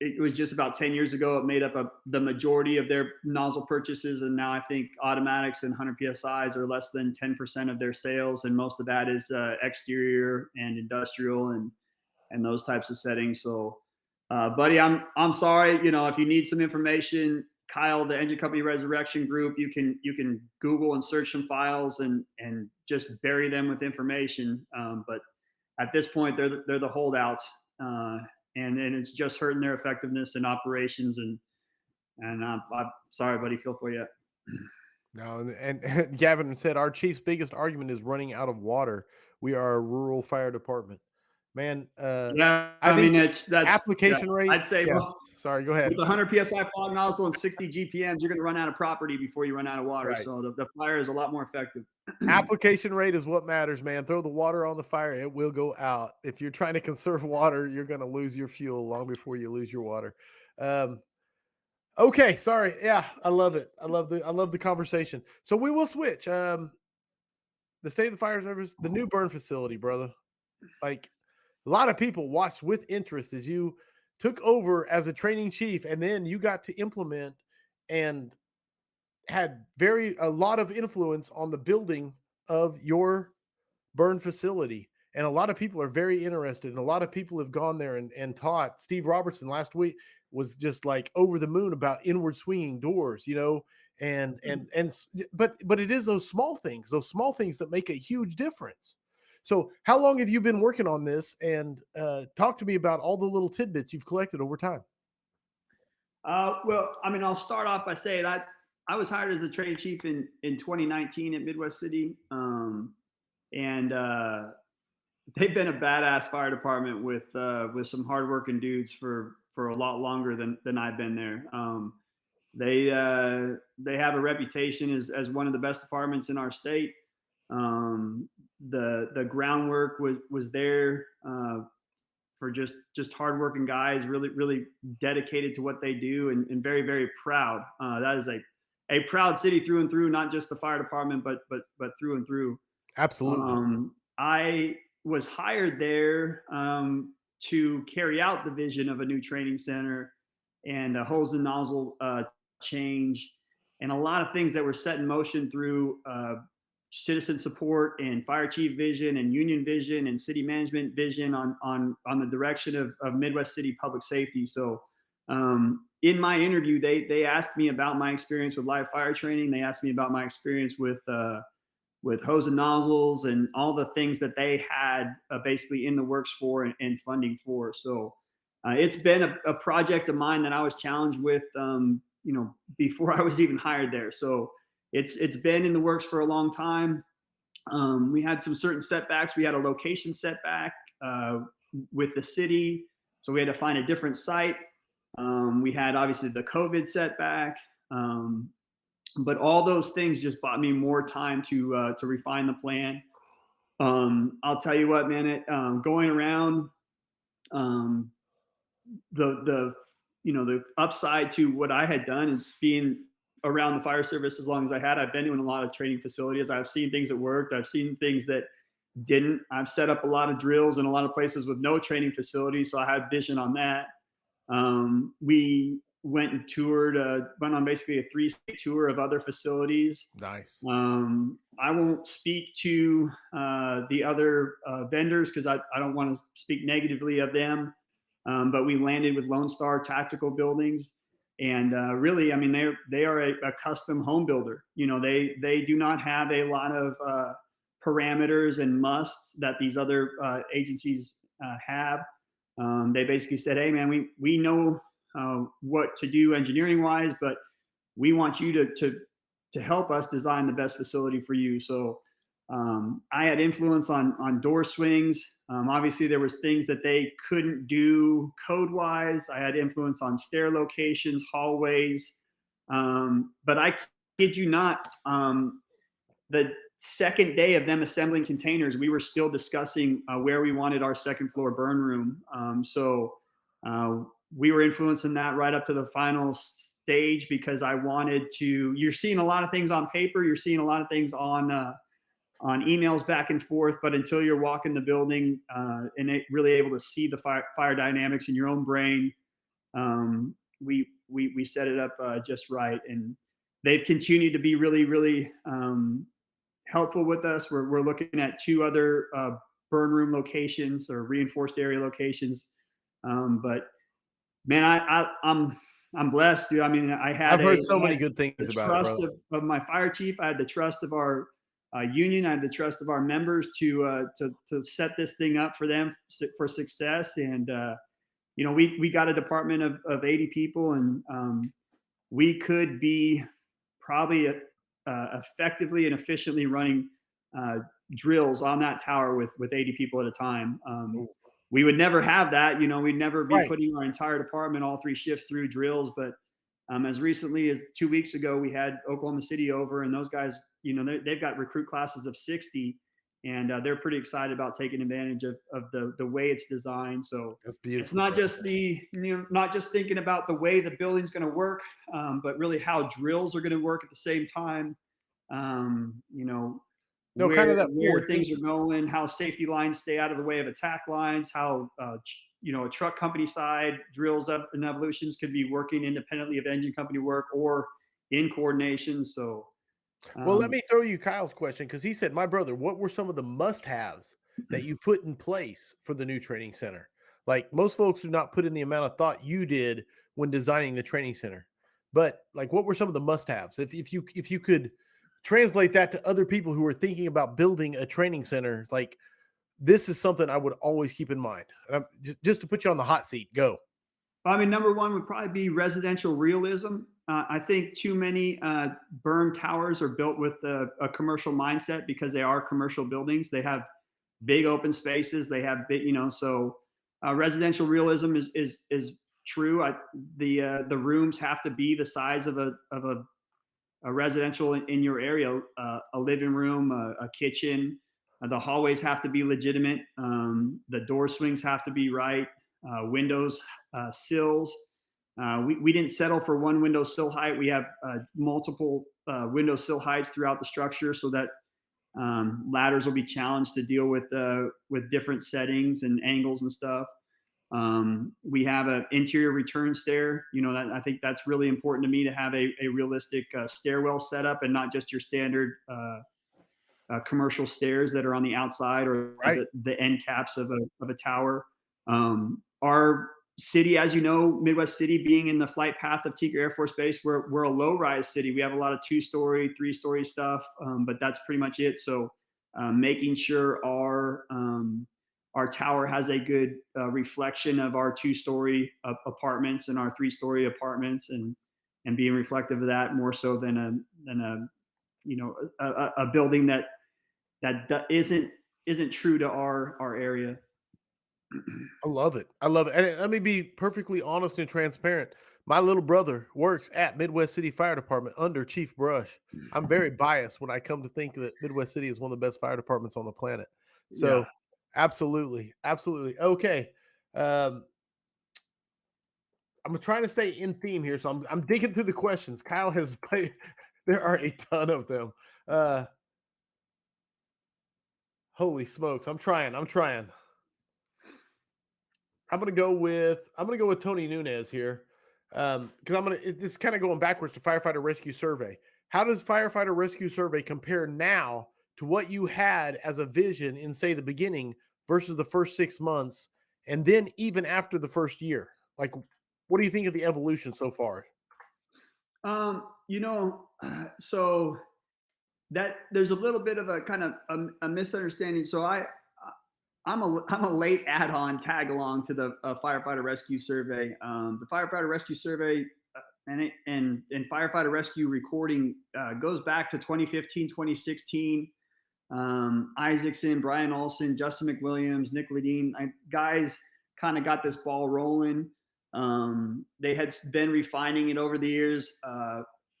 it was just about 10 years ago. It made up the majority of their nozzle purchases, and now I think automatics and 100 psi's are less than 10% of their sales, and most of that is exterior and industrial and those types of settings. So, buddy, I'm sorry. If you need some information, Kyle, the Engine Company Resurrection Group, you can Google and search some files and just bury them with information. But at this point, they're the holdouts, and it's just hurting their effectiveness and operations. And I'm sorry, buddy. Feel for you.
No, and Gavin said our chief's biggest argument is running out of water. We are a rural fire department. Man,
Yeah,
I
I
think
mean that's yeah.
application rate.
I'd say
Yes. Sorry, go ahead.
with 100 psi fog nozzle and 60 GPMs, you're going to run out of property before you run out of water.
Right.
So the fire is a lot more effective.
Application rate is what matters, man. Throw the water on the fire, it will go out. If you're trying to conserve water, you're going to lose your fuel long before you lose your water. Um, okay, sorry. Yeah, I love it. I love the conversation. So we will switch. The state of the fire service, the new burn facility, brother. Like, a lot of people watched with interest as you took over as a training chief, and then you got to implement and had a lot of influence on the building of your burn facility. And a lot of people are very interested, and a lot of people have gone there and taught. Steve Robertson last week was just like over the moon about inward swinging doors, but it is those small things that make a huge difference. So how long have you been working on this? And talk to me about all the little tidbits you've collected over time.
Well, I mean, I'll start off by saying I was hired as a training chief in 2019 at Midwest City, and they've been a badass fire department with some hardworking dudes for a lot longer than I've been there. They have a reputation as one of the best departments in our state. The groundwork was there for just hardworking guys, really dedicated to what they do, and very very proud. That is a proud city through and through, not just the fire department, but through and through.
Absolutely.
I was hired there to carry out the vision of a new training center and a hose and nozzle change, and a lot of things that were set in motion through citizen support and fire chief vision and union vision and city management vision on the direction of Midwest City public safety. So in my interview, they asked me about my experience with live fire training. They asked me about my experience with hose and nozzles and all the things that they had basically in the works for and funding for. So it's been a project of mine that I was challenged with, before I was even hired there. So it's been in the works for a long time. We had some certain setbacks. We had a location setback with the city, so we had to find a different site. We had obviously the COVID setback. But all those things just bought me more time to refine the plan. I'll tell you what, man. Going around, the upside to what I had done and being around the fire service as long as I had, I've been doing a lot of training facilities. I've seen things that worked. I've seen things that didn't. I've set up a lot of drills in a lot of places with no training facilities, so I had vision on that. We went and toured, went on basically a 3-state tour of other facilities.
Nice.
I won't speak to the other vendors because I don't want to speak negatively of them. But we landed with Lone Star Tactical Buildings, and really, I mean, they are a custom home builder. You know, they do not have a lot of parameters and musts that these other agencies have. They basically said, "Hey, man, we know what to do engineering wise, but we want you to help us design the best facility for you." So I had influence on door swings. Obviously, there was things that they couldn't do code wise. I had influence on stair locations, hallways. But I kid you not, the second day of them assembling containers, we were still discussing where we wanted our second floor burn room. Uh, we were influencing that right up to the final stage because I wanted to. You're seeing a lot of things on paper. You're seeing a lot of things on emails back and forth, but until you're walking the building and really able to see the fire dynamics in your own brain, we set it up just right, and they've continued to be really really helpful with us. We're looking at 2 other burn room locations or reinforced area locations, but man, I'm blessed, dude. I mean,
I've heard so
I
many
had
good
the
things about it,
trust
brother.
of my fire chief. I had the trust of our union. I had the trust of our members to set this thing up for them for success. And you know, we got a department of 80 people, and we could be probably effectively and efficiently running uh, drills on that tower with 80 people at a time.
Ooh.
We would never have that, you know, we'd never be
Right.
putting our entire department, all 3 shifts through drills. But as recently as 2 weeks ago, we had Oklahoma City over, and those guys, you know, they've got recruit classes of 60, and they're pretty excited about taking advantage of the way it's designed. So
That's
it's
beautiful,
not
brother.
just not just thinking about the way the building's going to work, but really how drills are going to work at the same time. You know,
No, kind of that
where
forward
things are
thinking.
going, how safety lines stay out of the way of attack lines, how you know, a truck company side drills up and evolutions could be working independently of engine company work or in coordination. So
Well, let
um,
me throw you Kyle's question because he said, "My brother, what were some of the must-haves that you put in place for the new training center? Like most folks do not put in the amount of thought you did when designing the training center, but like, what were some of the must-haves? If you could translate that to other people who are thinking about building a training center, like this is something I would always keep in mind. Just to put you on the hot seat. Go.
I mean, number one would probably be residential realism. I think too many burn towers are built with a commercial mindset because they are commercial buildings. They have big open spaces. They have big, you know, so residential realism is true. The rooms have to be the size of a residential in your area, a living room, a kitchen. The hallways have to be legitimate. The door swings have to be right. Windows, sills. We didn't settle for one window sill height. We have multiple window sill heights throughout the structure so that ladders will be challenged to deal with different settings and angles and stuff. We have an interior return stair. You know, I think that's really important to me to have a realistic stairwell setup and not just your standard commercial stairs that are on the outside or
Right.
the end caps of a tower. Our city, as you know, Midwest City being in the flight path of Teacher Air Force Base, we're a low rise city. We have a lot of 2-story, 3-story stuff, but that's pretty much it. So making sure our tower has a good reflection of our 2-story apartments and our 3-story apartments, and being reflective of that more so than a you know a building that isn't true to our area.
I love it. I love it. And let me be perfectly honest and transparent. My little brother works at Midwest City Fire Department under Chief Brush. I'm very biased when I come to think that Midwest City is one of the best fire departments on the planet.
Yeah.
So, absolutely, absolutely. Okay, um, I'm trying to stay in theme here, so I'm digging through the questions. Kyle has played. There are a ton of them. Uh, Holy smokes! I'm trying. I'm trying. I'm gonna go with Tony Nunez here. Because it's kind of going backwards to Firefighter Rescue Survey. How does Firefighter Rescue Survey compare now to what you had as a vision in, say, the beginning versus the first 6 months, and then even after the first year? Like, what do you think of the evolution so far?
So that there's a little bit of a kind of a misunderstanding. So I'm a late add-on tag along to the firefighter rescue survey. The firefighter rescue survey and firefighter rescue recording goes back to 2015, 2016. Isaacson, Brian Olson, Justin McWilliams, Nick Ledeen, guys kind of got this ball rolling. They had been refining it over the years.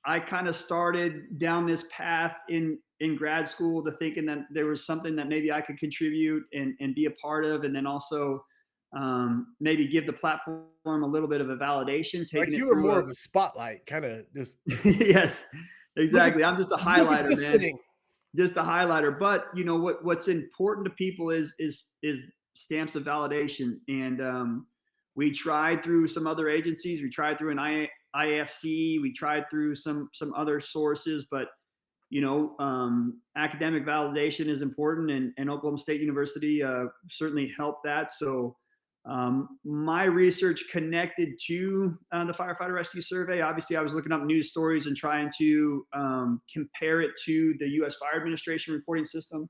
I kind of started down this path in grad school to thinking that there was something that maybe I could contribute and be a part of, and then also maybe give the platform a little bit of a validation,
Like,
taking it
you were
through
more
a
of a spotlight, kind of just
yes, exactly. I'm just a
look at
highlighter,
this
man.
thing.
Just a highlighter. But what's important to people is stamps of validation. And we tried through some other agencies. We tried through an IFC. We tried through some other sources, but academic validation is important, and Oklahoma State University certainly helped that. So my research connected to the Firefighter Rescue Survey. Obviously, I was looking up news stories and trying to compare it to the U.S. Fire Administration reporting system,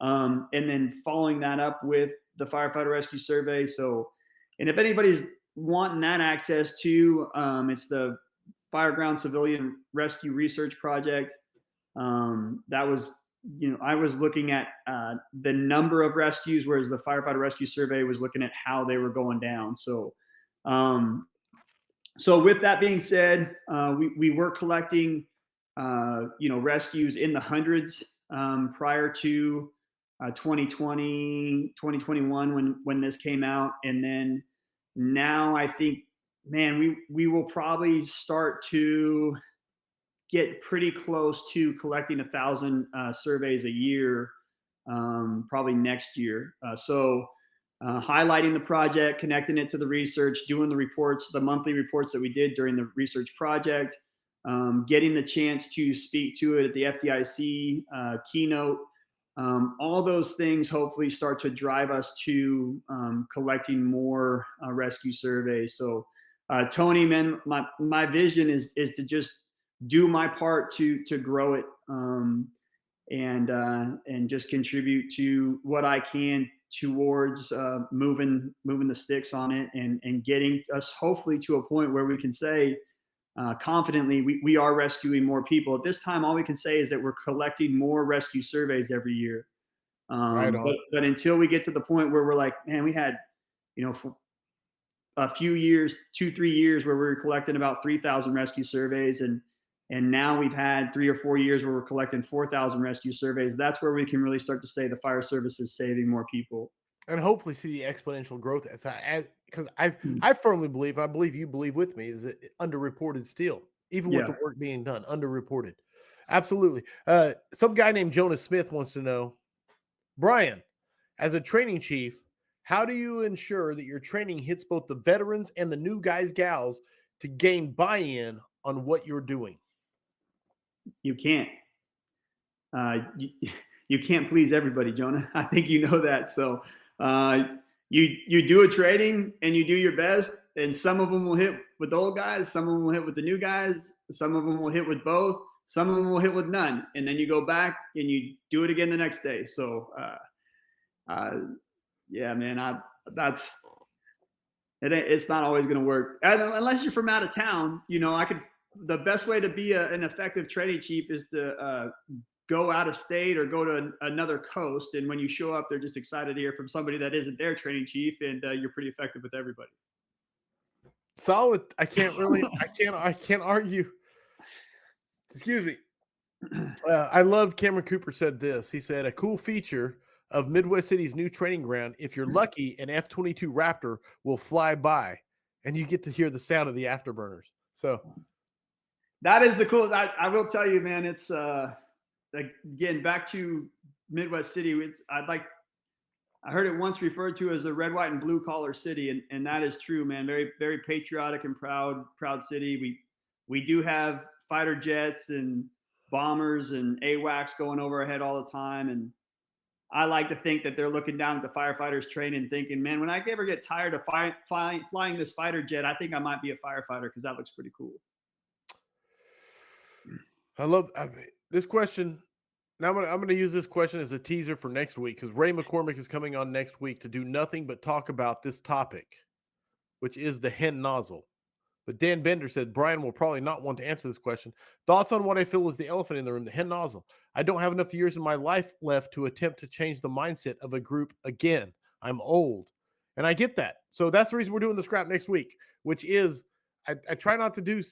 and then following that up with the Firefighter Rescue Survey. So, and if anybody's wanting that access to, it's the Fireground Civilian Rescue Research Project. That was, I was looking at the number of rescues, whereas the Firefighter Rescue Survey was looking at how they were going down. So, so with that being said, we were collecting, rescues in the hundreds prior to 2020, 2021 when this came out, and then now I think, man, we will probably start to get pretty close to collecting 1,000 surveys a year, probably next year. So highlighting the project, connecting it to the research, doing the reports, the monthly reports that we did during the research project, getting the chance to speak to it at the FDIC keynote. All those things hopefully start to drive us to collecting more rescue surveys. So Tony, man, my vision is to just do my part to grow it, and just contribute to what I can towards moving the sticks on it, and getting us hopefully to a point where we can say confidently we are rescuing more people. At this time, all we can say is that we're collecting more rescue surveys every year.
Right on.
But until we get to the point where we're like, man, we had, for a few years, 2-3 years, where we were collecting about 3,000 rescue surveys, and now we've had 3 or 4 years where we're collecting 4,000 rescue surveys. That's where we can really start to say the fire service is saving more people.
And hopefully see the exponential growth because I firmly believe, I believe you believe with me, is it underreported still, even with
Yeah.
the work being done, underreported. Absolutely. Some guy named Jonas Smith wants to know, Brian, as a training chief, how do you ensure that your training hits both the veterans and the new guys, gals to gain buy-in on what you're doing?
You can't. You can't please everybody, Jonah. I think you know that. So you do a training and you do your best, and some of them will hit with the old guys, some of them will hit with the new guys, some of them will hit with both, some of them will hit with none, and then you go back and you do it again the next day. So yeah, man, it's not always going to work, and unless you're from out of town. The best way to be an effective training chief is to go out of state or go to another coast. And when you show up, they're just excited to hear from somebody that isn't their training chief, and you're pretty effective with everybody.
Solid. I can't argue. Excuse me. I love Cameron Cooper said this. He said, a cool feature of Midwest City's new training ground, if you're lucky, an F-22 Raptor will fly by and you get to hear the sound of the afterburners. So
that is the coolest. I will tell you, man, it's again, back to Midwest City. I heard it once referred to as a red, white, and blue collar city, and that is true, man. Very, very patriotic and proud city. We do have fighter jets and bombers and AWACS going over our head all the time, and I like to think that they're looking down at the firefighters training, thinking, "Man, when I ever get tired of flying this fighter jet, I think I might be a firefighter because that looks pretty cool."
This question. Now I'm gonna use this question as a teaser for next week because Ray McCormick is coming on next week to do nothing but talk about this topic, which is the hen nozzle. But Dan Bender said Brian will probably not want to answer this question. Thoughts on what I feel is the elephant in the room, the hen nozzle. I don't have enough years in my life left to attempt to change the mindset of a group again. I'm old. And I get that. So that's the reason we're doing the scrap next week, which is I try not to do.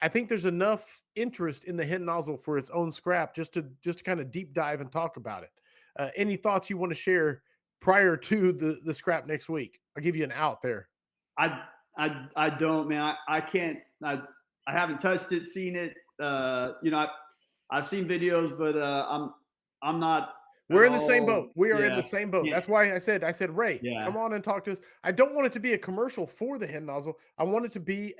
I think there's enough interest in the hen nozzle for its own scrap just to kind of deep dive and talk about it. Any thoughts you want to share prior to the scrap next week? I'll give you an out there.
I don't, man. I can't. I haven't touched it, seen it. You know, I've seen videos, but I'm not.
We're in the same boat. We are in
Yeah,
the same boat.
yeah,
That's why I said, Ray,
yeah.
come on and talk to us. I don't want it to be a commercial for the hen nozzle. I want it to be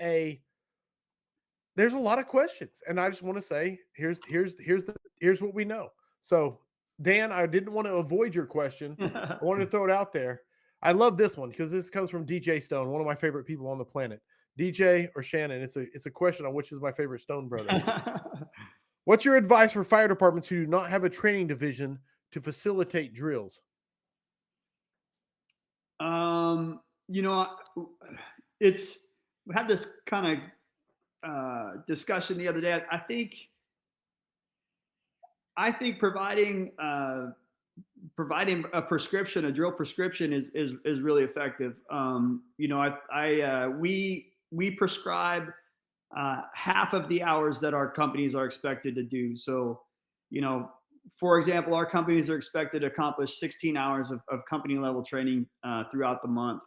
there's a lot of questions. And I just want to say, here's what we know. So Dan, I didn't want to avoid your question. I wanted to throw it out there. I love this one because this comes from DJ Stone, one of my favorite people on the planet. DJ or Shannon, it's a question on which is my favorite Stone brother. What's your advice for fire departments who do not have a training division to facilitate drills?
You know, we had this kind of discussion the other day. I think providing a prescription, a drill prescription, is really effective. You know, we prescribe half of the hours that our companies are expected to do. So, you know, for example, our companies are expected to accomplish 16 hours of company level training throughout the month.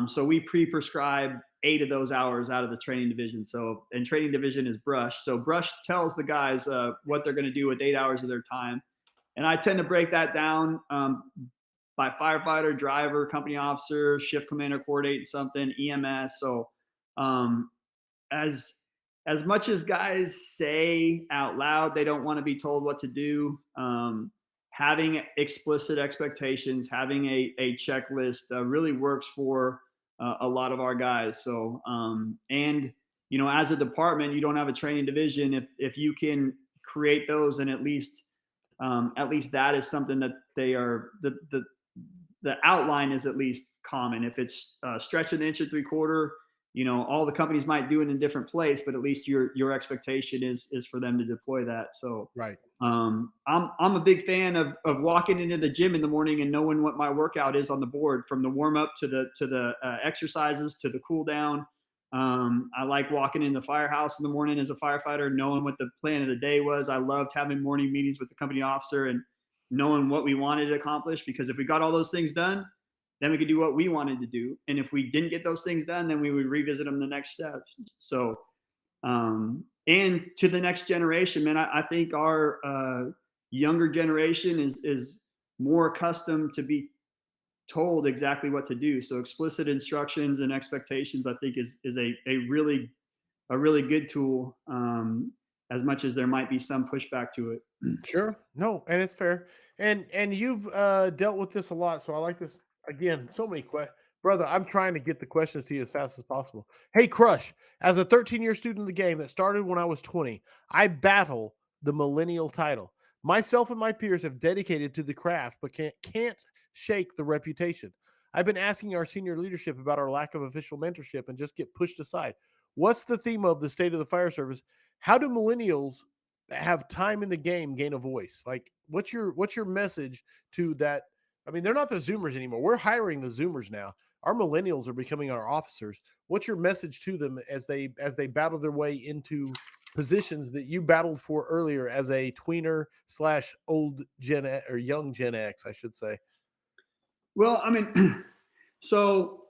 So we pre-prescribe 8 of those hours out of the training division. So, and training division is Brush. So Brush tells the guys what they're going to do with 8 hours of their time. And I tend to break that down by firefighter, driver, company officer, shift commander, coordinating something, EMS. So as much as guys say out loud they don't want to be told what to do, having explicit expectations, having a checklist really works for a lot of our guys. So and you know, as a department, you don't have a training division. If you can create those, and at least that is something that they are the outline is at least common. If it's stretch an inch and 3/4, you know, all the companies might do it in a different place, but at least your expectation is for them to deploy that. So
right.
I'm a big fan of walking into the gym in the morning and knowing what my workout is on the board, from the warm up to the exercises to the cool down. I like walking in the firehouse in the morning as a firefighter, knowing what the plan of the day was. I loved having morning meetings with the company officer and knowing what we wanted to accomplish, because if we got all those things done, then we could do what we wanted to do. And if we didn't get those things done, then we would revisit them the next steps. So, and to the next generation, man, I think our younger generation is more accustomed to be told exactly what to do. So explicit instructions and expectations, I think, is a really good tool, as much as there might be some pushback to it.
Sure. No, and it's fair. And you've dealt with this a lot, so I like this. Again, so many questions. Brother, I'm trying to get the questions to you as fast as possible. Hey, Crush, as a 13-year student of the game that started when I was 20, I battle the millennial title. Myself and my peers have dedicated to the craft, but can't shake the reputation. I've been asking our senior leadership about our lack of official mentorship and just get pushed aside. What's the theme of the state of the fire service? How do millennials that have time in the game gain a voice? Like, what's your message to that? I mean, they're not the Zoomers anymore. We're hiring the Zoomers now. Our millennials are becoming our officers. What's your message to them as they battle their way into positions that you battled for earlier as a tweener / old Gen or young Gen X, I should say?
Well, I mean, so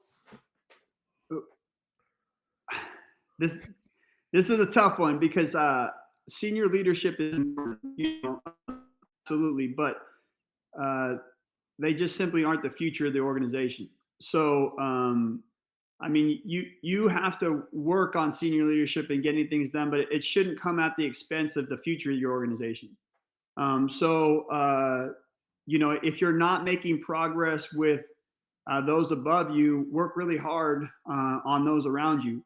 this is a tough one because senior leadership is important, you know, absolutely, but they just simply aren't the future of the organization. So, I mean, you have to work on senior leadership and getting things done, but it shouldn't come at the expense of the future of your organization. You know, if you're not making progress with those above you, work really hard on those around you.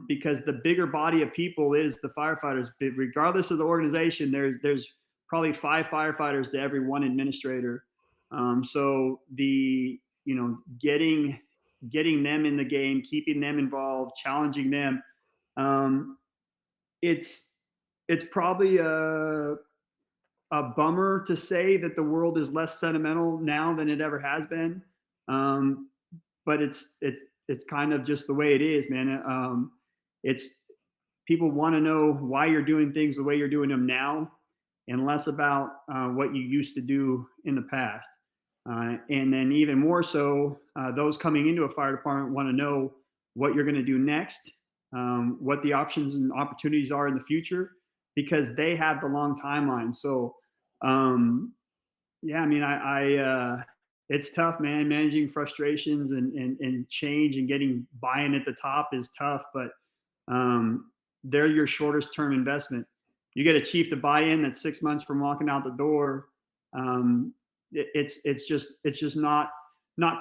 Because the bigger body of people is the firefighters. Regardless of the organization, there's probably 5 firefighters to every 1 administrator. So the you know getting them in the game, keeping them involved, challenging them, um, it's it's probably a bummer to say that the world is less sentimental now than it ever has been. Um, but it's kind of just the way it is, man. It's people want to know why you're doing things the way you're doing them now, and less about what you used to do in the past. And then even more so, those coming into a fire department want to know what you're going to do next, what the options and opportunities are in the future, because they have the long timeline. So, um, yeah, I mean, it's tough, man. Managing frustrations and change and getting buy-in at the top is tough, but um, they're your shortest term investment. You get a chief to buy in that's 6 months from walking out the door. Um, it's just not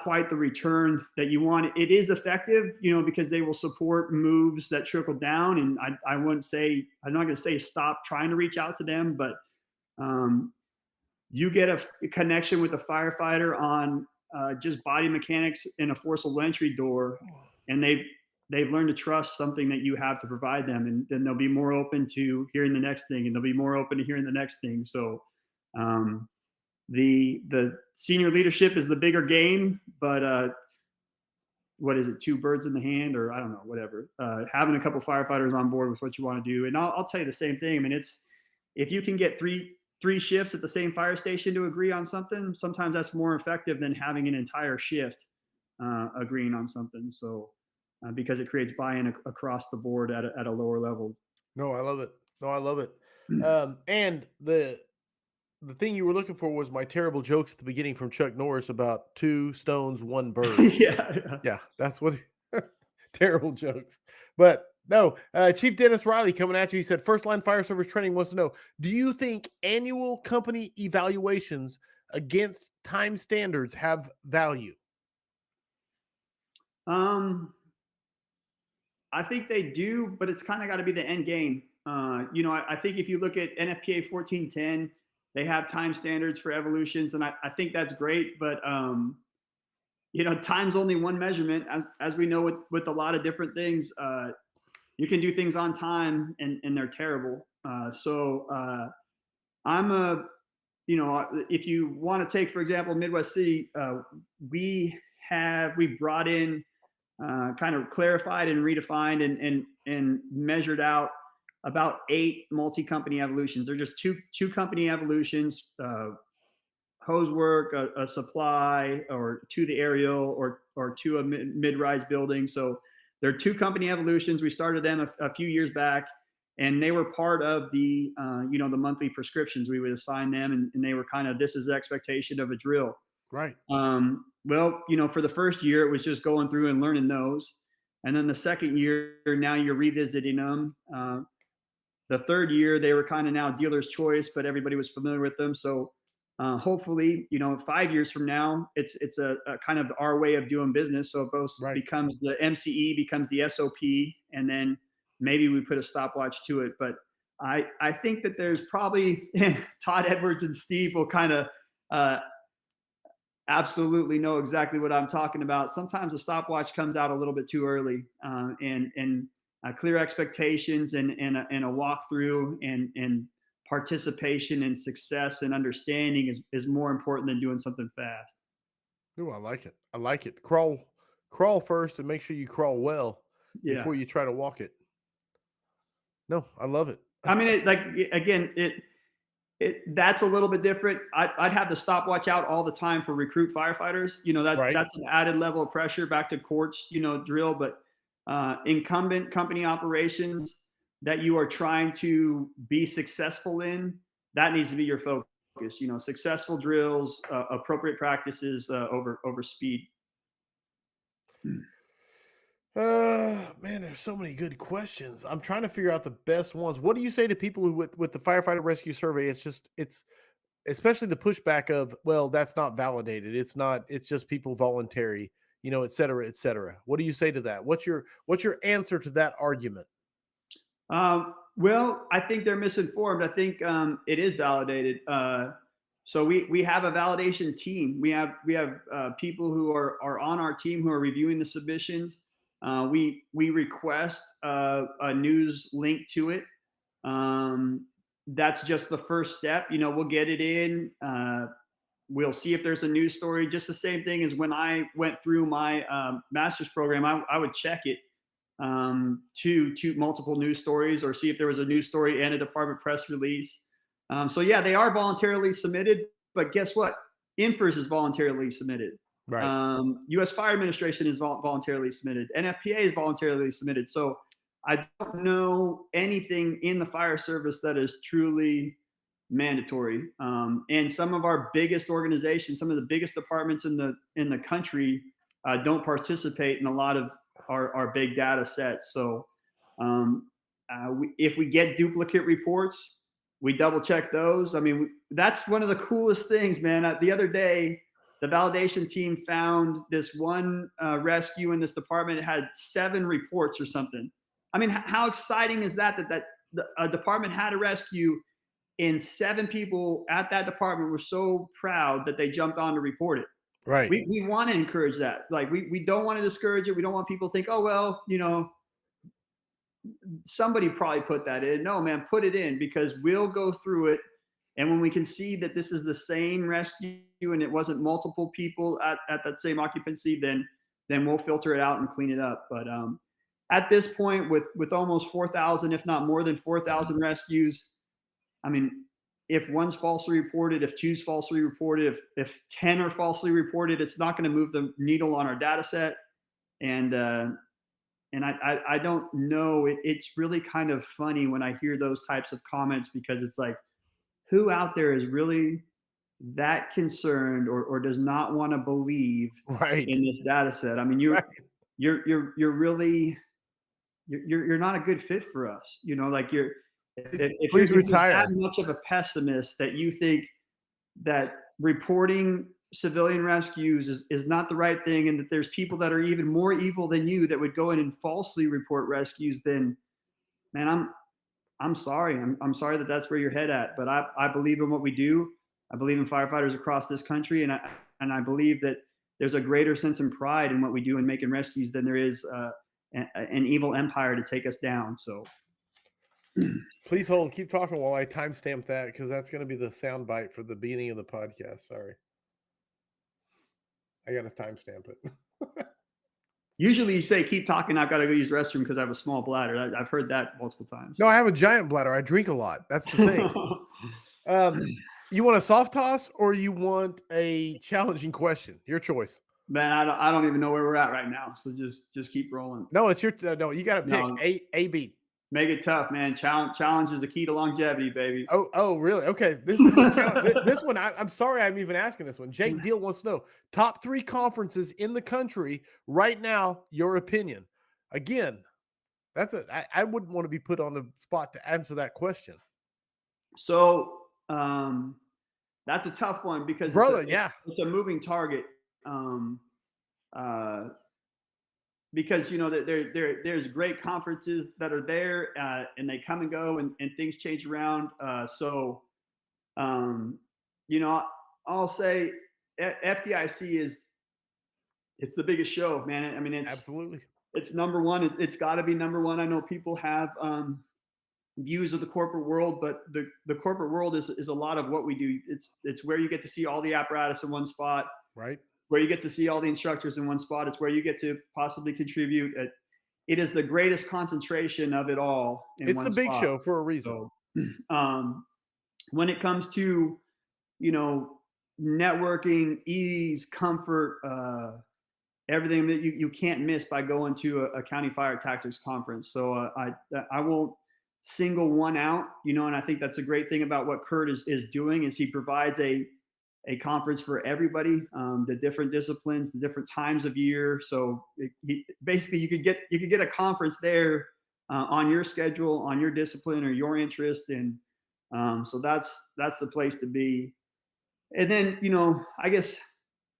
quite the return that you want. It is effective, you know, because they will support moves that trickle down. And I wouldn't say, I'm not going to say stop trying to reach out to them, but um, you get a connection with a firefighter on just body mechanics in a forcible entry door, and they've learned to trust something that you have to provide them, and then they'll be more open to hearing the next thing, and they'll be more open to hearing the next thing. So um, the senior leadership is the bigger game, but what is it, two birds in the hand, or I don't know, whatever. Having a couple firefighters on board with what you want to do, and I'll tell you the same thing. I mean, it's if you can get three shifts at the same fire station to agree on something, sometimes that's more effective than having an entire shift agreeing on something. So because it creates buy-in across the board at a lower level.
No, I love it. No, I love it. And the thing you were looking for was my terrible jokes at the beginning from Chuck Norris about two stones, one bird.
Yeah.
Yeah, that's what terrible jokes. But no, Chief Dennis Riley coming at you. He said, First Line Fire Service Training wants to know, do you think annual company evaluations against time standards have value?
Um, I think they do, but it's kind of got to be the end game. You know, I think if you look at NFPA 1410, they have time standards for evolutions, and I think that's great. But you know, time's only one measurement, as we know with a lot of different things. You can do things on time, and they're terrible. I'm a, you know, if you want to take, for example, Midwest City, we brought in kind of clarified and redefined and measured out about 8 multi-company evolutions. They're just two company evolutions, hose work, a supply, or to the aerial, or to a mid-rise building. So they're 2 company evolutions. We started them a few years back, and they were part of the you know, the monthly prescriptions. We would assign them, and they were kind of, this is the expectation of a drill.
Right.
Well, you know, for the first year, it was just going through and learning those. And then the second year, now you're revisiting them. The third year, they were kind of now dealer's choice, but everybody was familiar with them. So hopefully, you know, 5 years from now, it's a kind of our way of doing business. So it both
Right.
becomes the MCE, becomes the SOP, and then maybe we put a stopwatch to it. But I think that there's probably Todd Edwards and Steve will kind of absolutely know exactly what I'm talking about. Sometimes a stopwatch comes out a little bit too early, and clear expectations and a walkthrough and participation and success and understanding is more important than doing something fast.
Oh, I like it. I like it. Crawl first and make sure you crawl well
Yeah.
before you try to walk it. No, I love it.
I mean, like, again, that's a little bit different. I'd have the stopwatch out all the time for recruit firefighters. You know,
Right.
that's an added level of pressure back to courts, you know, drill. But incumbent company operations that you are trying to be successful in, that needs to be your focus. focus. Successful drills, appropriate practices over speed.
Man, there's so many good questions. I'm trying to figure out the best ones. What do you say to people who, with the Firefighter Rescue Survey, it's especially the pushback of, well, that's not validated. It's not, it's just people voluntary, et cetera, et cetera. What do you say to that? What's your answer to that argument?
Well, I think they're misinformed. I think it is validated. So we have a validation team. We have people who are on our team who are reviewing the submissions. We request a news link to it. That's just the first step. We'll get it in. We'll see if there's a news story. Just the same thing as when I went through my master's program, I would check it to multiple news stories, or see if there was a news story and a department press release. So yeah, they are voluntarily submitted, but guess what? INFRS is voluntarily submitted.
Right.
U.S. Fire Administration is voluntarily submitted. NFPA is voluntarily submitted. So I don't know anything in the fire service that is truly mandatory. And some of our biggest organizations, some of the biggest departments in the country, don't participate in a lot of our big data sets. So if we get duplicate reports, we double check those. I mean, that's one of the coolest things, man. The other day, the validation team found this one rescue in this department. It had 7 reports or something. I mean, how exciting is that a department had a rescue, and 7 people at that department were so proud that they jumped on to report it.
Right.
We want to encourage that. Like, we don't want to discourage it. We don't want people to think, oh, well, somebody probably put that in. No, man, put it in, because we'll go through it. And when we can see that this is the same rescue and it wasn't multiple people at that same occupancy, then we'll filter it out and clean it up. But at this point, with almost 4,000, if not more than 4,000 rescues, I mean, if one's falsely reported, if 2's falsely reported, if 10 are falsely reported, it's not going to move the needle on our data set. And I don't know. It's really kind of funny when I hear those types of comments, because it's like, who out there is really that concerned or does not want to believe
Right.
in this data set? I mean, you're really not a good fit for us. Like, if
Please
you're
retire.
that much of a pessimist that you think that reporting civilian rescues is not the right thing, and that there's people that are even more evil than you that would go in and falsely report rescues, then, man, I'm sorry. I'm sorry that that's where your head at. But I believe in what we do. I believe in firefighters across this country, and I believe that there's a greater sense and pride in what we do in making rescues than there is an evil empire to take us down. So
Please hold. Keep talking while I timestamp that, because that's going to be the sound bite for the beginning of the podcast. Sorry, I got to timestamp it.
usually you say keep talking. I've got to go use the restroom because I have a small bladder. I've heard that multiple times.
No, I have a giant bladder. I drink a lot. That's the thing. You want a soft toss or you want a challenging question? Your choice.
Man, I don't even know where we're at right now. So just keep rolling.
No, it's your no. You got to pick
No.
A B.
Make it tough, man. Challenge is the key to longevity, baby.
Oh, really? Okay. This is a challenge. This one, I'm sorry I'm even asking this one. Jake Deal wants to know top 3 conferences in the country right now. Your opinion. Again, I wouldn't want to be put on the spot to answer that question.
So that's a tough one, because it's a moving target. Because there's great conferences that are there, and they come and go, and things change around. So I'll say FDIC it's the biggest show, man. I mean,
Absolutely.
It's number one. It's got to be number one. I know people have views of the corporate world, but the corporate world is a lot of what we do. It's where you get to see all the apparatus in one spot,
right?
Where you get to see all the instructors in one spot. It's where you get to possibly contribute. It is the greatest concentration of it all in
it's
one
the big
spot.
show for a reason.
So, when it comes to networking, ease, comfort, everything that you can't miss by going to a county fire tactics conference. So I won't single one out, and I think that's a great thing about what Kurt is doing is he provides a conference for everybody, the different disciplines, the different times of year. So basically you could get a conference there on your schedule, on your discipline or your interest, and so that's the place to be. And then I guess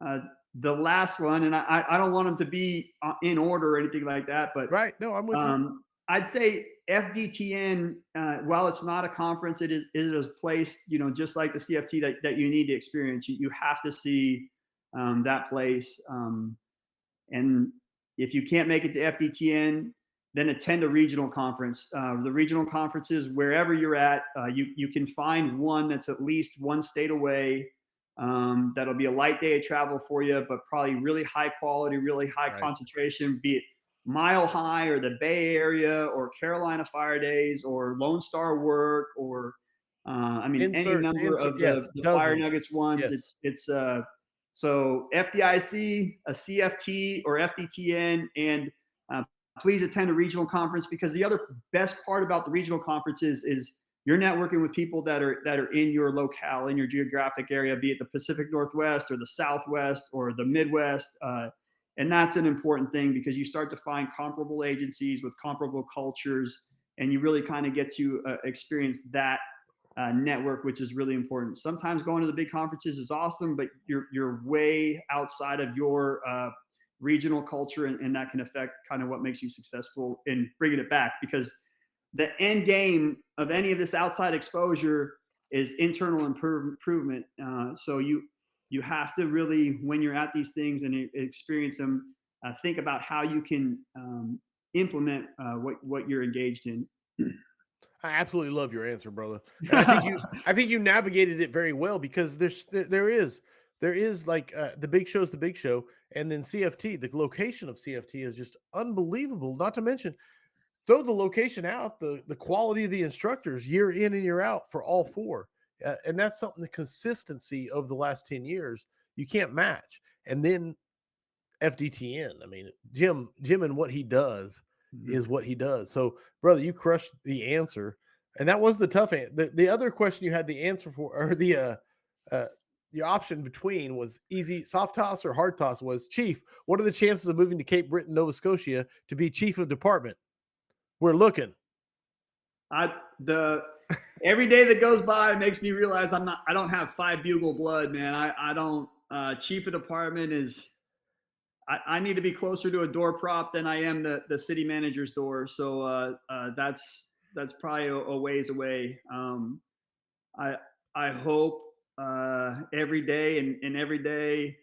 uh, the last one, and I don't want them to be in order or anything like that, but
Right. No, I'm with you.
I'd say FDTN, while it's not a conference, it is a place, just like the CFT that you need to experience. You have to see that place. And if you can't make it to FDTN, then attend a regional conference. The regional conferences, wherever you're at, you can find one that's at least one state away. That'll be a light day of travel for you, but probably really high quality, really high
Right.
concentration, be it Mile High or the Bay Area or Carolina Fire Days or Lone Star Work or I mean any number of
Yes,
the Fire
dozens.
Nuggets ones.
Yes.
It's so FDIC, a CFT, or FDTN, and uh, please attend a regional conference, because the other best part about the regional conferences is you're networking with people that are in your locale, in your geographic area, be it the Pacific Northwest or the Southwest or the Midwest. And that's an important thing, because you start to find comparable agencies with comparable cultures, and you really kind of get to experience that network, which is really important. Sometimes going to the big conferences is awesome, but you're way outside of your regional culture, and that can affect kind of what makes you successful in bringing it back, because the end game of any of this outside exposure is internal improvement. So you have to really, when you're at these things and experience them, think about how you can implement what you're engaged in.
I absolutely love your answer, brother. And I think you navigated it very well, because there is like the big show's the big show, and then CFT, the location of CFT is just unbelievable. Not to mention, throw the location out, the quality of the instructors year in and year out for all four, and that's something, the consistency of the last 10 years you can't match. And then FDTN. I mean, Jim and what he does is what he does. So, brother, you crushed the answer, and that was the tough answer. The other question you had the answer for, or uh, the option between, was easy soft toss or hard toss. Was, Chief, what are the chances of moving to Cape Breton, Nova Scotia, to be chief of department? We're looking.
The every day that goes by makes me realize I don't have 5 bugle blood, man. I don't. Chief of department is. I need to be closer to a door prop than I am the city manager's door. So that's probably a ways away. I I hope every day, and every day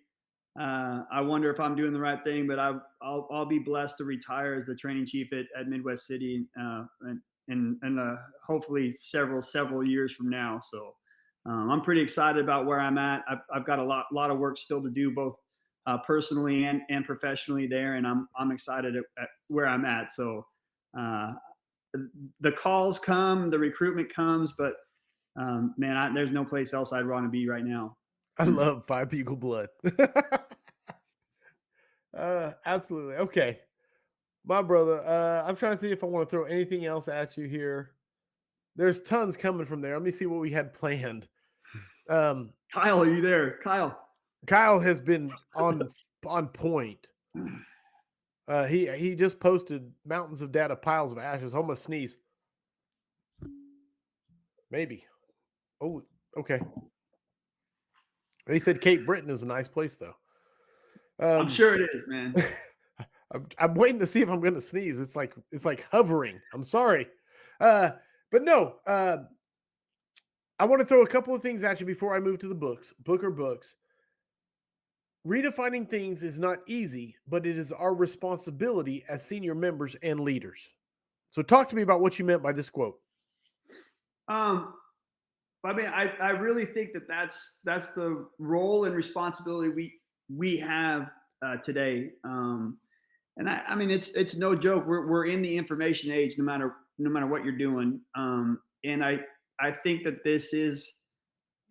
I wonder if I'm doing the right thing, but I'll be blessed to retire as the training chief at Midwest City, and hopefully several years from now. So I'm pretty excited about where I'm at. I've got a lot of work still to do, both personally and professionally there, and I'm excited at where I'm at. So uh, the calls come, the recruitment comes, but man, there's no place else I'd want to be right now.
I love 5 bugle blood. Absolutely. Okay, my brother. I'm trying to see if I want to throw anything else at you here. There's tons coming from there. Let me see what we had planned.
Kyle, are you there? Kyle.
Kyle has been on point. He just posted mountains of data, piles of ashes. Almost sneeze. Maybe. Oh, okay. He said Cape Breton is a nice place, though.
I'm sure it is, man.
I'm waiting to see if I'm going to sneeze. It's like hovering. I'm sorry, but no. I want to throw a couple of things at you before I move to the books. Books. Redefining things is not easy, but it is our responsibility as senior members and leaders. So, talk to me about what you meant by this quote.
Um, I mean, I really think that's the role and responsibility we have today. And I mean, it's no joke. We're in the information age, no matter what you're doing. And I think that this is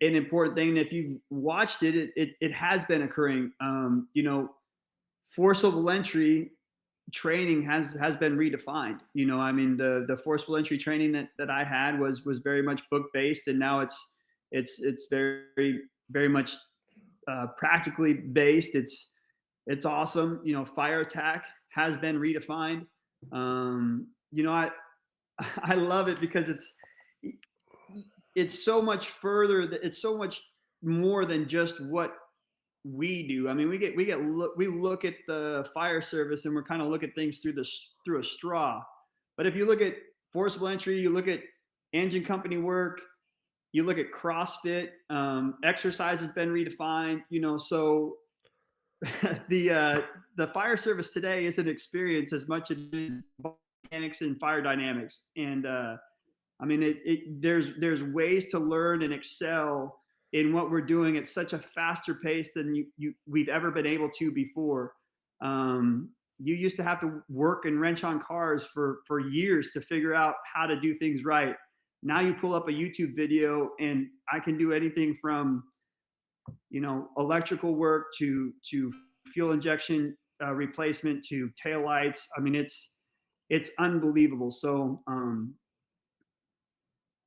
an important thing. If you've watched it has been occurring. Forcible entry training has been redefined. You know, I mean, the forcible entry training that I had was very much book based, and now it's very much practically based. It's awesome. You know, fire attack has been redefined. You know, I love it because it's so much further. It's so much more than just what we do. I mean, we look at the fire service and we're kind of look at things through a straw. But if you look at forcible entry, you look at engine company work, you look at CrossFit, exercise has been redefined. You know, so the fire service today is an experience as much as it is mechanics and fire dynamics. And I mean, there's ways to learn and excel in what we're doing at such a faster pace than we've ever been able to before. You used to have to work and wrench on cars for years to figure out how to do things right. Now you pull up a YouTube video and I can do anything from, you know, electrical work to fuel injection replacement to tail lights. I mean, it's unbelievable. So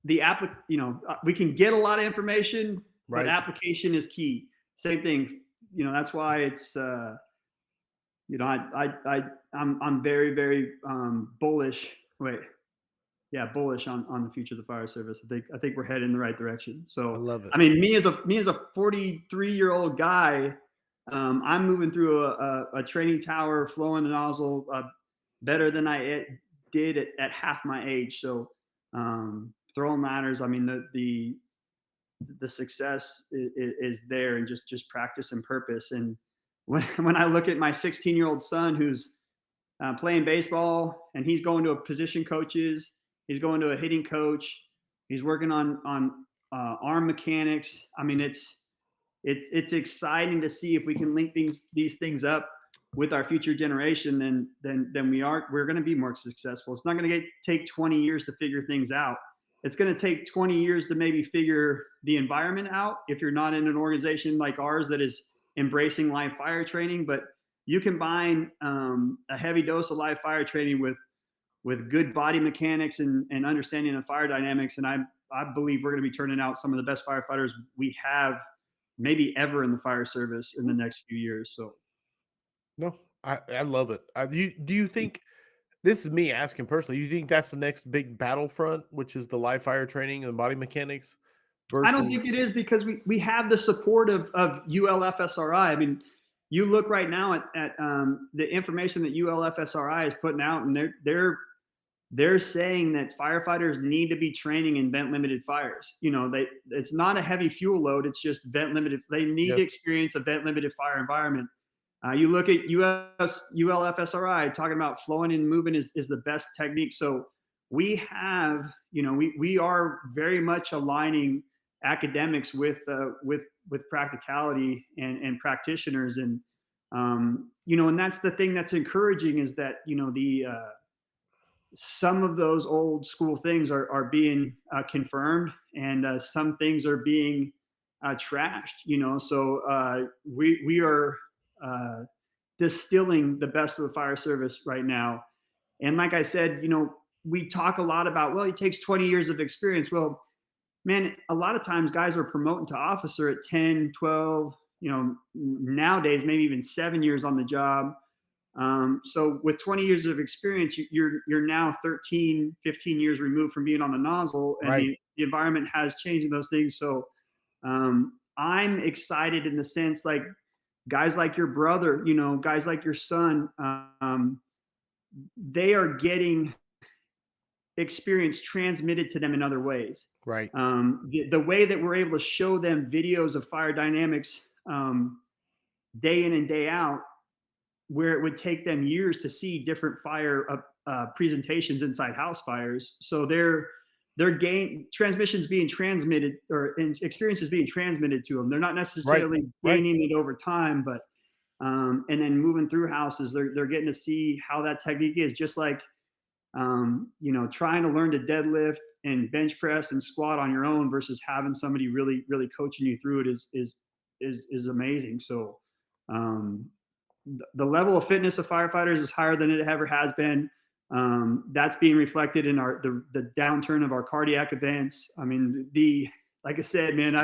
you know, we can get a lot of information, but
Right.
application is key. Same thing. You know, that's why it's you know, I'm very bullish. Wait, yeah, bullish on the future of the fire service. I think we're headed in the right direction.
I
So,
love it.
I mean, me as a 43-year-old guy, I'm moving through a training tower, flowing the nozzle better than I did at half my age. So, throwing ladders. I mean, the success is there, and just practice and purpose. And when I look at my 16-year-old son who's playing baseball and he's going to a position coaches, he's going to a hitting coach, he's working on arm mechanics. I mean, it's exciting to see if we can link these things up with our future generation. Then we're going to be more successful. It's not going to take 20 years to figure things out. It's going to take 20 years to maybe figure the environment out if you're not in an organization like ours that is embracing live fire training. But you combine a heavy dose of live fire training with good body mechanics and understanding of fire dynamics, and I believe we're going to be turning out some of the best firefighters we have maybe ever in the fire service in the next few years. So
No, I love it. Do you think this is me asking personally? You think that's the next big battlefront, which is the live fire training and body mechanics
I don't
versus
think it is because we have the support of ULFSRI. I mean, you look right now at the information that ULFSRI is putting out, and they're saying that firefighters need to be training in vent limited fires. You know, it's not a heavy fuel load; it's just vent limited. They need
yeah,
to experience a vent limited fire environment. You look at ULFSRI talking about flowing and moving is the best technique. So we have, you know, we are very much aligning academics with practicality and practitioners. And you know, and that's the thing that's encouraging is that, you know, the some of those old school things are being confirmed, and some things are being trashed. You know, so we are uh, distilling the best of the fire service right now. And like I said, you know, we talk a lot about, well, it takes 20 years of experience. Well, man, a lot of times guys are promoting to officer at 10, 12, you know, nowadays maybe even 7 years on the job. So with 20 years of experience, you're now 13, 15 years removed from being on the nozzle, and
right,
the environment has changed in those things. So I'm excited in the sense like guys like your brother, you know, guys like your son, they are getting experience transmitted to them in other ways.
right,
The way that we're able to show them videos of fire dynamics day in and day out, where it would take them years to see different fire presentations inside house fires. So their gain transmissions being transmitted or experiences being transmitted to them. They're not
right,
necessarily
right.
gaining it over time, but and then moving through houses, they're getting to see how that technique is. Just like you know, trying to learn to deadlift and bench press and squat on your own versus having somebody really coaching you through it is amazing. So the level of fitness of firefighters is higher than it ever has been. That's being reflected in the downturn of our cardiac events. I mean, like I said, man,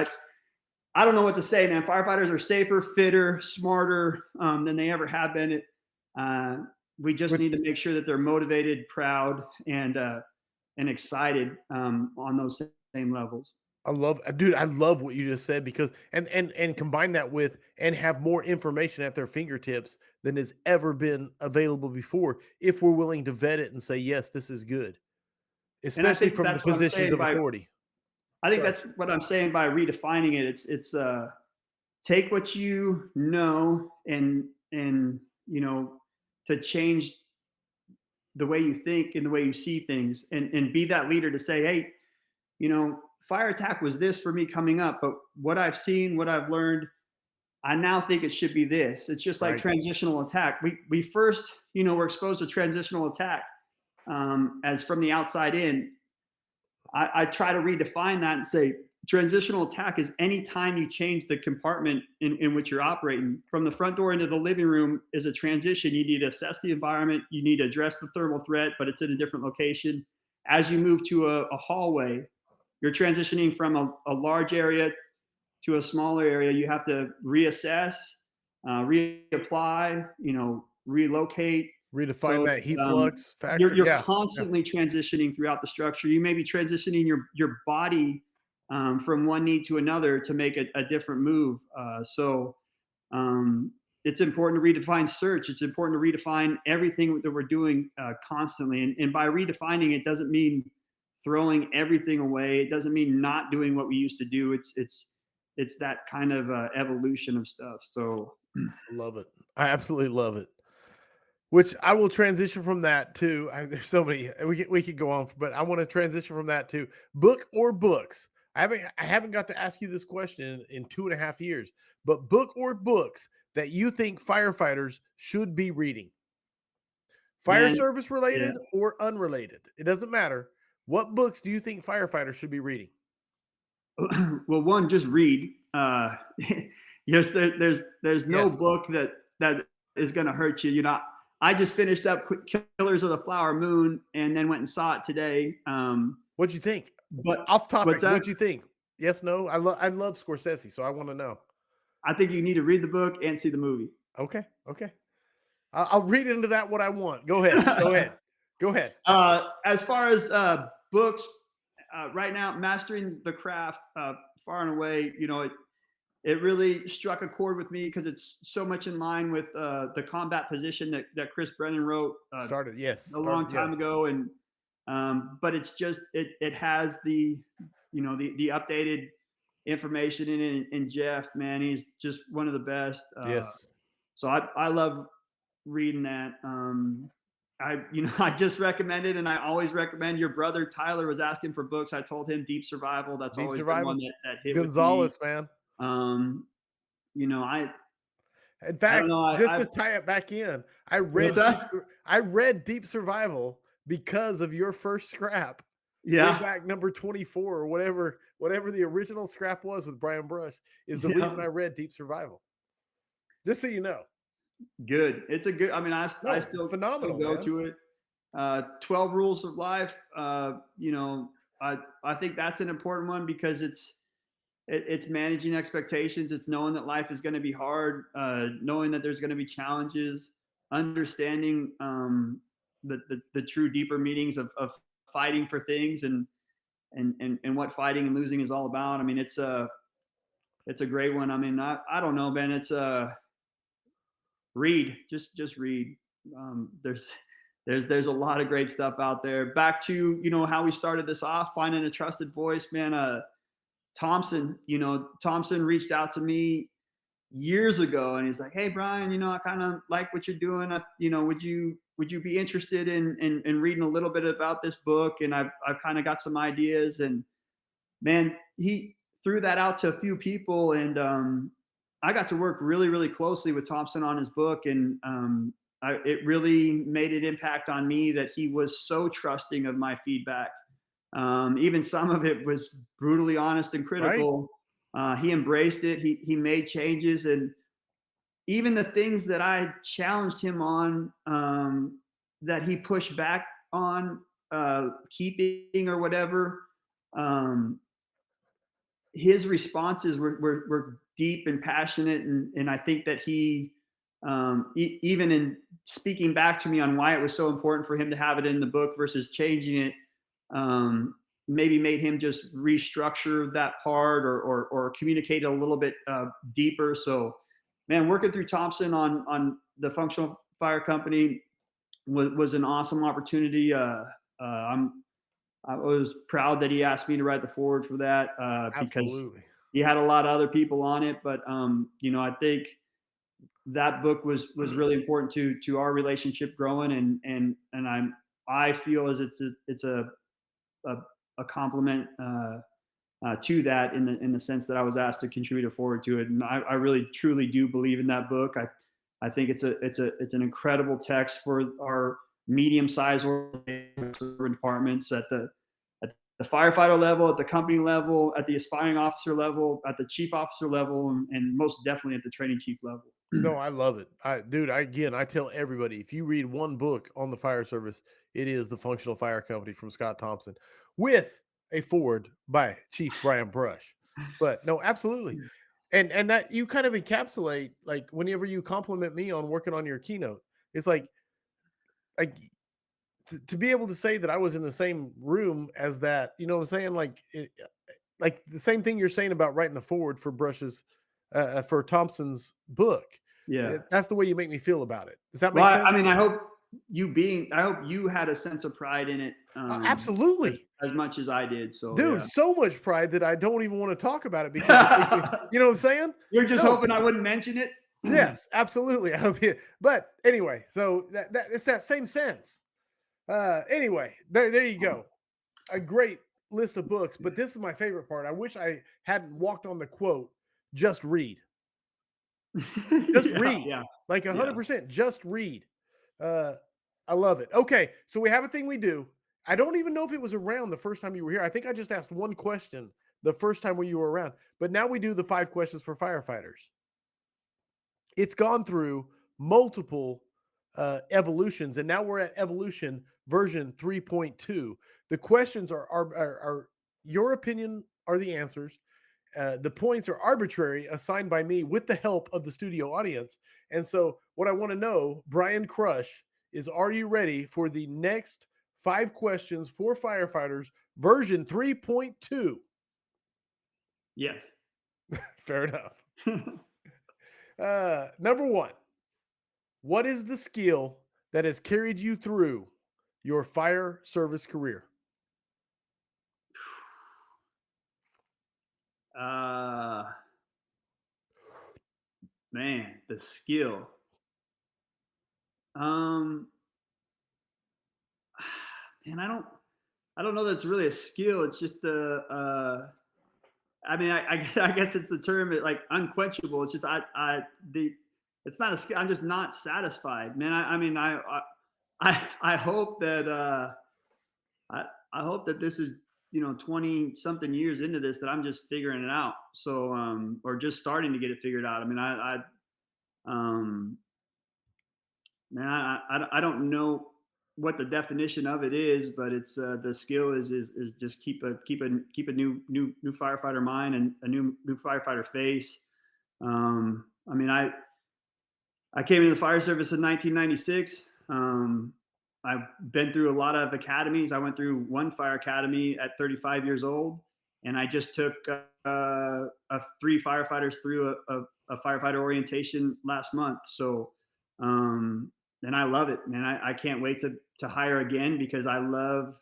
I don't know what to say, man. Firefighters are safer, fitter, smarter than they ever have been. We just
Which
need to make sure that they're motivated, proud, and excited on those same levels.
I love, dude. I love what you just said because and combine that with and have more information at their fingertips than has ever been available before. If we're willing to vet it and say yes, this is good,
And I
especially
think
from the
that's what I'm
positions
saying
of
by
authority.
I think
Sorry.
that's what I'm saying by redefining it. It's take what you know and to change the way you think and the way you see things and be that leader to say, hey, fire attack was this for me coming up, but what I've seen, what I've learned, I now think it should be this. It's just like
Right.
transitional attack. We first, we're exposed to transitional attack as from the outside in. I try to redefine that and say transitional attack is any time you change the compartment in which you're operating. From the front door into the living room is a transition. You need to assess the environment. You need to address the thermal threat, but it's in a different location. As you move to a hallway, you're transitioning from a large area to a smaller area. You have to reassess, reapply, relocate.
Redefine
So
that heat
um,
flux
you're
factor.
you're
Yeah. Yeah.
constantly transitioning throughout the structure. You may be transitioning your body from one need to another to make a different move. Um, it's important to redefine search. It's important to redefine everything that we're doing constantly. And by redefining, it doesn't mean throwing everything away. It doesn't mean not doing what we used to do. It's that kind of evolution of stuff. So
Love it. I absolutely love it. Which I will transition from that to. There's so many we could go on, but I want to transition from that to book or books. I haven't got to ask you this question in 2.5 years, but book or books that you think firefighters should be reading, fire
man,
service
yeah.
related or unrelated. It doesn't matter. What books do you think firefighters should be reading?
Well, one, just read. Yes, there's no
Yes.
book that is going to hurt you. I just finished up Killers of the Flower Moon and then went and saw it today.
What'd you think?
But
Off topic.
what's that?
What'd you think? Yes, no. I love Scorsese, so I want to know.
I think you need to read the book and see the movie.
Okay. Okay. I'll read into that what I want. Go ahead. Go ahead. Go ahead.
As far as books, right now, Mastering the Craft, far and away, it really struck a chord with me because it's so much in line with the combat position that Chris Brennan wrote
Started. Yes.
a long
Started.
time
Yes.
ago, and but it's just it has the the updated information in it. And Jeff, man, he's just one of the best.
Yes.
So I love reading that. I just recommended, and I always recommend. Your brother Tyler was asking for books. I told him Deep Survival. That's
Deep
always been one
Survival.
that hit with me.
Gonzalez, man.
Um, I
In
I don't
fact,
know.
just
I
to tie it back in,
What's that?
I read Deep Survival because of your first scrap. Way
Yeah,
back number 24 or whatever the original scrap was with Brian Brush is the
yeah.
reason I read Deep Survival. Just so you know.
Good. It's a good. I mean,
No,
I
it's
still
phenomenal,
go
man.
to it. 12 Rules of Life. I think that's an important one because it's managing expectations. It's knowing that life is going to be hard, knowing that there's going to be challenges, understanding the true deeper meanings of fighting for things and what fighting and losing is all about. I mean, it's a great one. I mean, I don't know, Ben. It's read, just read. There's a lot of great stuff out there. Back to how we started this off, finding a trusted voice, man. Thompson reached out to me years ago, and he's like, "Hey, Brian, I kind of like what you're doing. Would you be interested in reading a little bit about this book?" And I've kind of got some ideas, and man, he threw that out to a few people, and I got to work really, really closely with Thompson on his book, and it really made an impact on me that he was so trusting of my feedback. Even some of it was brutally honest and
Right?
critical. He embraced it. He made changes, and even the things that I challenged him on, that he pushed back on, keeping or whatever, um, his responses were deep and passionate, and I think that he, even in speaking back to me on why it was so important for him to have it in the book versus changing it, um, maybe made him just restructure that part, or communicate a little bit deeper. So, man, working through Thompson on the functional fire company was an awesome opportunity. I was proud that he asked me to write the forward for that, because
Absolutely.
he had a lot of other people on it. But I think that book was really important to our relationship growing, and I feel as a, a compliment to that, in the sense that I was asked to contribute a forward to it, and I really truly do believe in that book. I think it's an incredible text for our medium-sized departments at the firefighter level, at the company level, at the aspiring officer level, at the chief officer level, and most definitely at the training chief level.
No, I love it. Dude, I tell everybody, if you read one book on the fire service, it is The Functional Fire Company from Scott Thompson, with a forward by Chief Brian Brush. But no, absolutely. And that you kind of encapsulate, like, whenever you compliment me on working on your keynote, it's like to be able to say that I was in the same room as that, you know what I'm saying? Like the same thing you're saying about writing the forward for Brush's for Thompson's book.
Yeah.
That's the way you make me feel about it. Does that
Well,
make sense?
I mean, I hope you had a sense of pride in it,
Absolutely.
as much as I did. So
Dude,
yeah.
so much pride that I don't even want to talk about it because it makes me, you know what I'm saying?
You're just
No.
hoping I wouldn't mention it.
Yes, absolutely. But anyway, so that it's that same sense. Anyway, there you go. A great list of books, but this is my favorite part. I wish I hadn't walked on the quote, just read. Just
Yeah,
read.
yeah,
Like
yeah.
100%, just read. Uh, I love it. Okay, so we have a thing we do. I don't even know if it was around the first time you were here. I think I just asked one question the first time when you were around. But now we do the 5 questions for firefighters. It's gone through multiple evolutions, and now we're at evolution version 3.2. The questions are your opinion are the answers. The points are arbitrary, assigned by me with the help of the studio audience. And so, what I want to know, Brian Crush, is are you ready for the next 5 questions for firefighters, version 3.2?
Yes.
Fair enough. Number one, what is the skill that has carried you through your fire service career?
uh, Man, the skill. Um, Man, I don't know that's really a skill. It's just I mean, I guess it's the term, like, unquenchable. It's just it's not a skill. I'm just not satisfied, man. I mean, I hope that I I hope that this is, 20 something years into this, that I'm just figuring it out. So, or just starting to get it figured out. I mean, um, man, I don't know what the definition of it is, but it's the skill is just keep a new firefighter mind, and a new firefighter face. I mean, I came into the fire service in 1996. I've been through a lot of academies. I went through one fire academy at 35 years old, and I just took 3 firefighters through a firefighter orientation last month. So, and I love it, man. I can't wait to hire again, because I love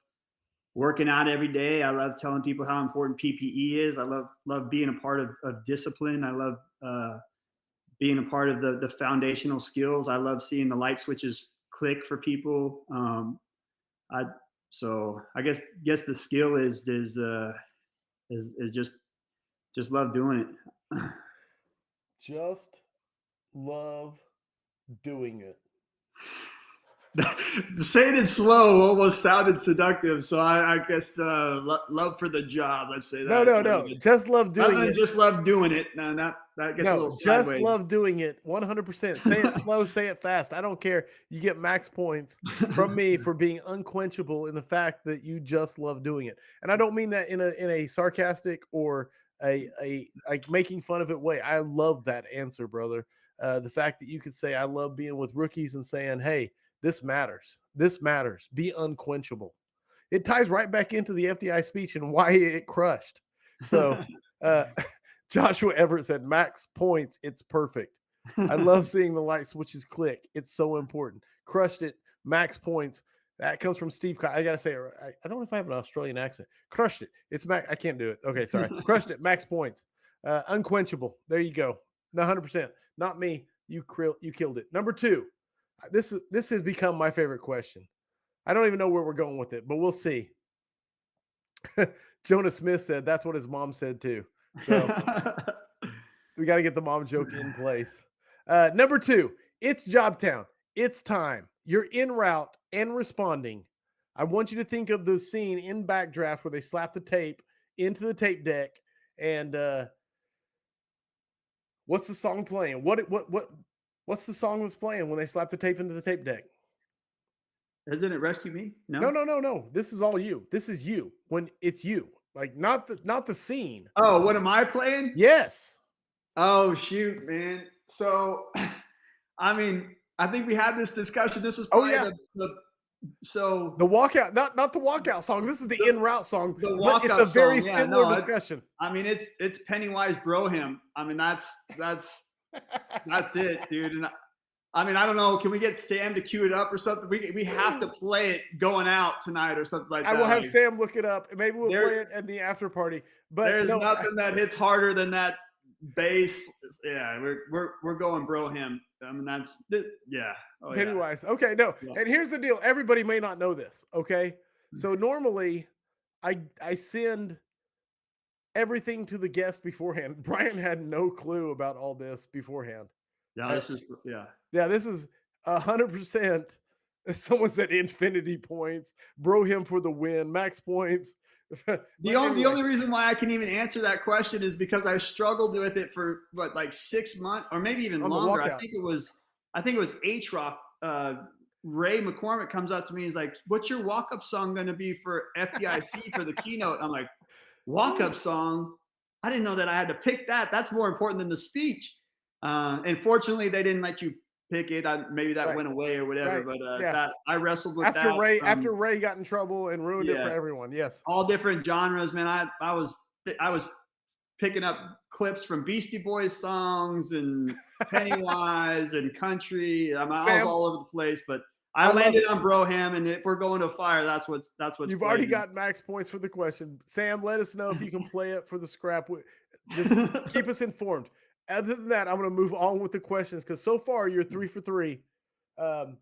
working out every day. I love telling people how important PPE is. I love being a part of discipline. I love being a part of the foundational skills. I love seeing the light switches click for people. I So I guess the skill is just love doing it.
Just love doing it.
Saying it slow almost sounded seductive, so I guess love for the job. Let's say
No,
that
no, no. Just love
rather
doing
than
it.
just love doing it. No, that gets a
No,
little
just
sideways.
love doing it 100%. Say it slow, say it fast. I don't care. You get max points from me for being unquenchable in the fact that you just love doing it. And I don't mean that in a sarcastic or a like making fun of it way. I love that answer, brother. The fact that you could say I love being with rookies and saying, "Hey, this matters. This matters. Be unquenchable." It ties right back into the FDI speech and why it crushed. So, uh Joshua Everett said, "Max points. It's perfect. I love seeing the light switches click. It's so important. Crushed it. Max points." That comes from Steve. I got to say, I don't know if I have an Australian accent. Crushed it. It's Max. I can't do it. Okay, sorry. Crushed it. Max points. Unquenchable. There you go. 100%. Not me. You killed it. Number two. This has become my favorite question. I don't even know where we're going with it, but we'll see. Jonah Smith said that's what his mom said too. So we got to get the mom joke in place. Number two, it's Jobtown. It's time. You're en route and responding. I want you to think of the scene in Backdraft where they slap the tape into the tape deck. And what's the song playing? What's the song that's playing when they slap the tape into the tape deck?
Isn't it Rescue Me?
No,
No.
no, no, no. This is all you. This is you when it's you. Like not the scene.
Oh, what am I playing?
Yes.
Oh shoot, man. So, I mean, I think we had this discussion. This is
Oh
probably
yeah.
the so
The walkout, not the walkout song. This is the en route song,
the
but
walk
it's a
up
very
song. Yeah,
similar
no,
discussion.
I mean it's Pennywise Bro Him. I mean that's it, dude. And I mean I don't know. Can we get Sam to cue it up or something? We have to play it going out tonight or something like
I will
that.
have
Like
Sam look it up. Maybe we'll play
there
it at the after party. But
there's
no,
nothing that hits harder than that bass. Yeah, we're going Bro Him. I mean yeah. Oh yeah.
Pennywise. Okay, no.
Yeah.
And here's the deal. Everybody may not know this. Okay, so normally I send everything to the guest beforehand. Brian had no clue about all this beforehand.
Yeah,
Uh,
this is yeah.
Yeah, this is 100%. Someone said infinity points, bro him for the win, max points. But
The
anyway,
only reason why I can even answer that question is because I struggled with it for what like 6 months or maybe even
on the
longer.
walkout.
I think it was H Rock. Ray McCormick comes up to me. He's like, "What's your walk up song going to be for FDIC for the keynote?" I'm like, "Walk up song? I didn't know that I had to pick that. That's more important than the speech." And fortunately, they didn't let you pick it. Maybe that
Right,
went away or whatever.
right.
But that
Yes.
I wrestled with that.
After Ray got in trouble and ruined it for
Yeah,
everyone. Yes.
all different genres, man. I was picking up clips from Beastie Boys songs and Pennywise and country. I was
Sam,
all over the place, but I
I love
landed
it.
on Broham, and if we're going to fire, that's what's
You've already
playing.
got max points for the question. Sam, let us know if you can play it for the scrap. Just keep us informed. Other than that, I'm going to move on with the questions because so far you're 3 for 3. Um,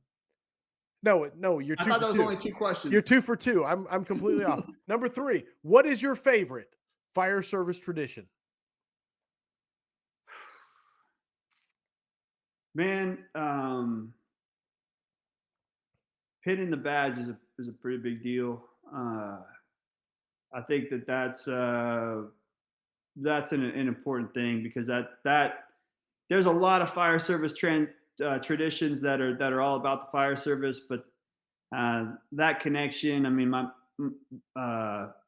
no, you're
I
two
thought
for
that was
two.
only two
You're
questions.
2 for 2. I'm completely off. Number 3. What is your favorite fire service tradition?
Man, pinning the badge is a pretty big deal. I think that's an important thing because that there's a lot of fire service traditions that are all about the fire service, but that connection. I mean,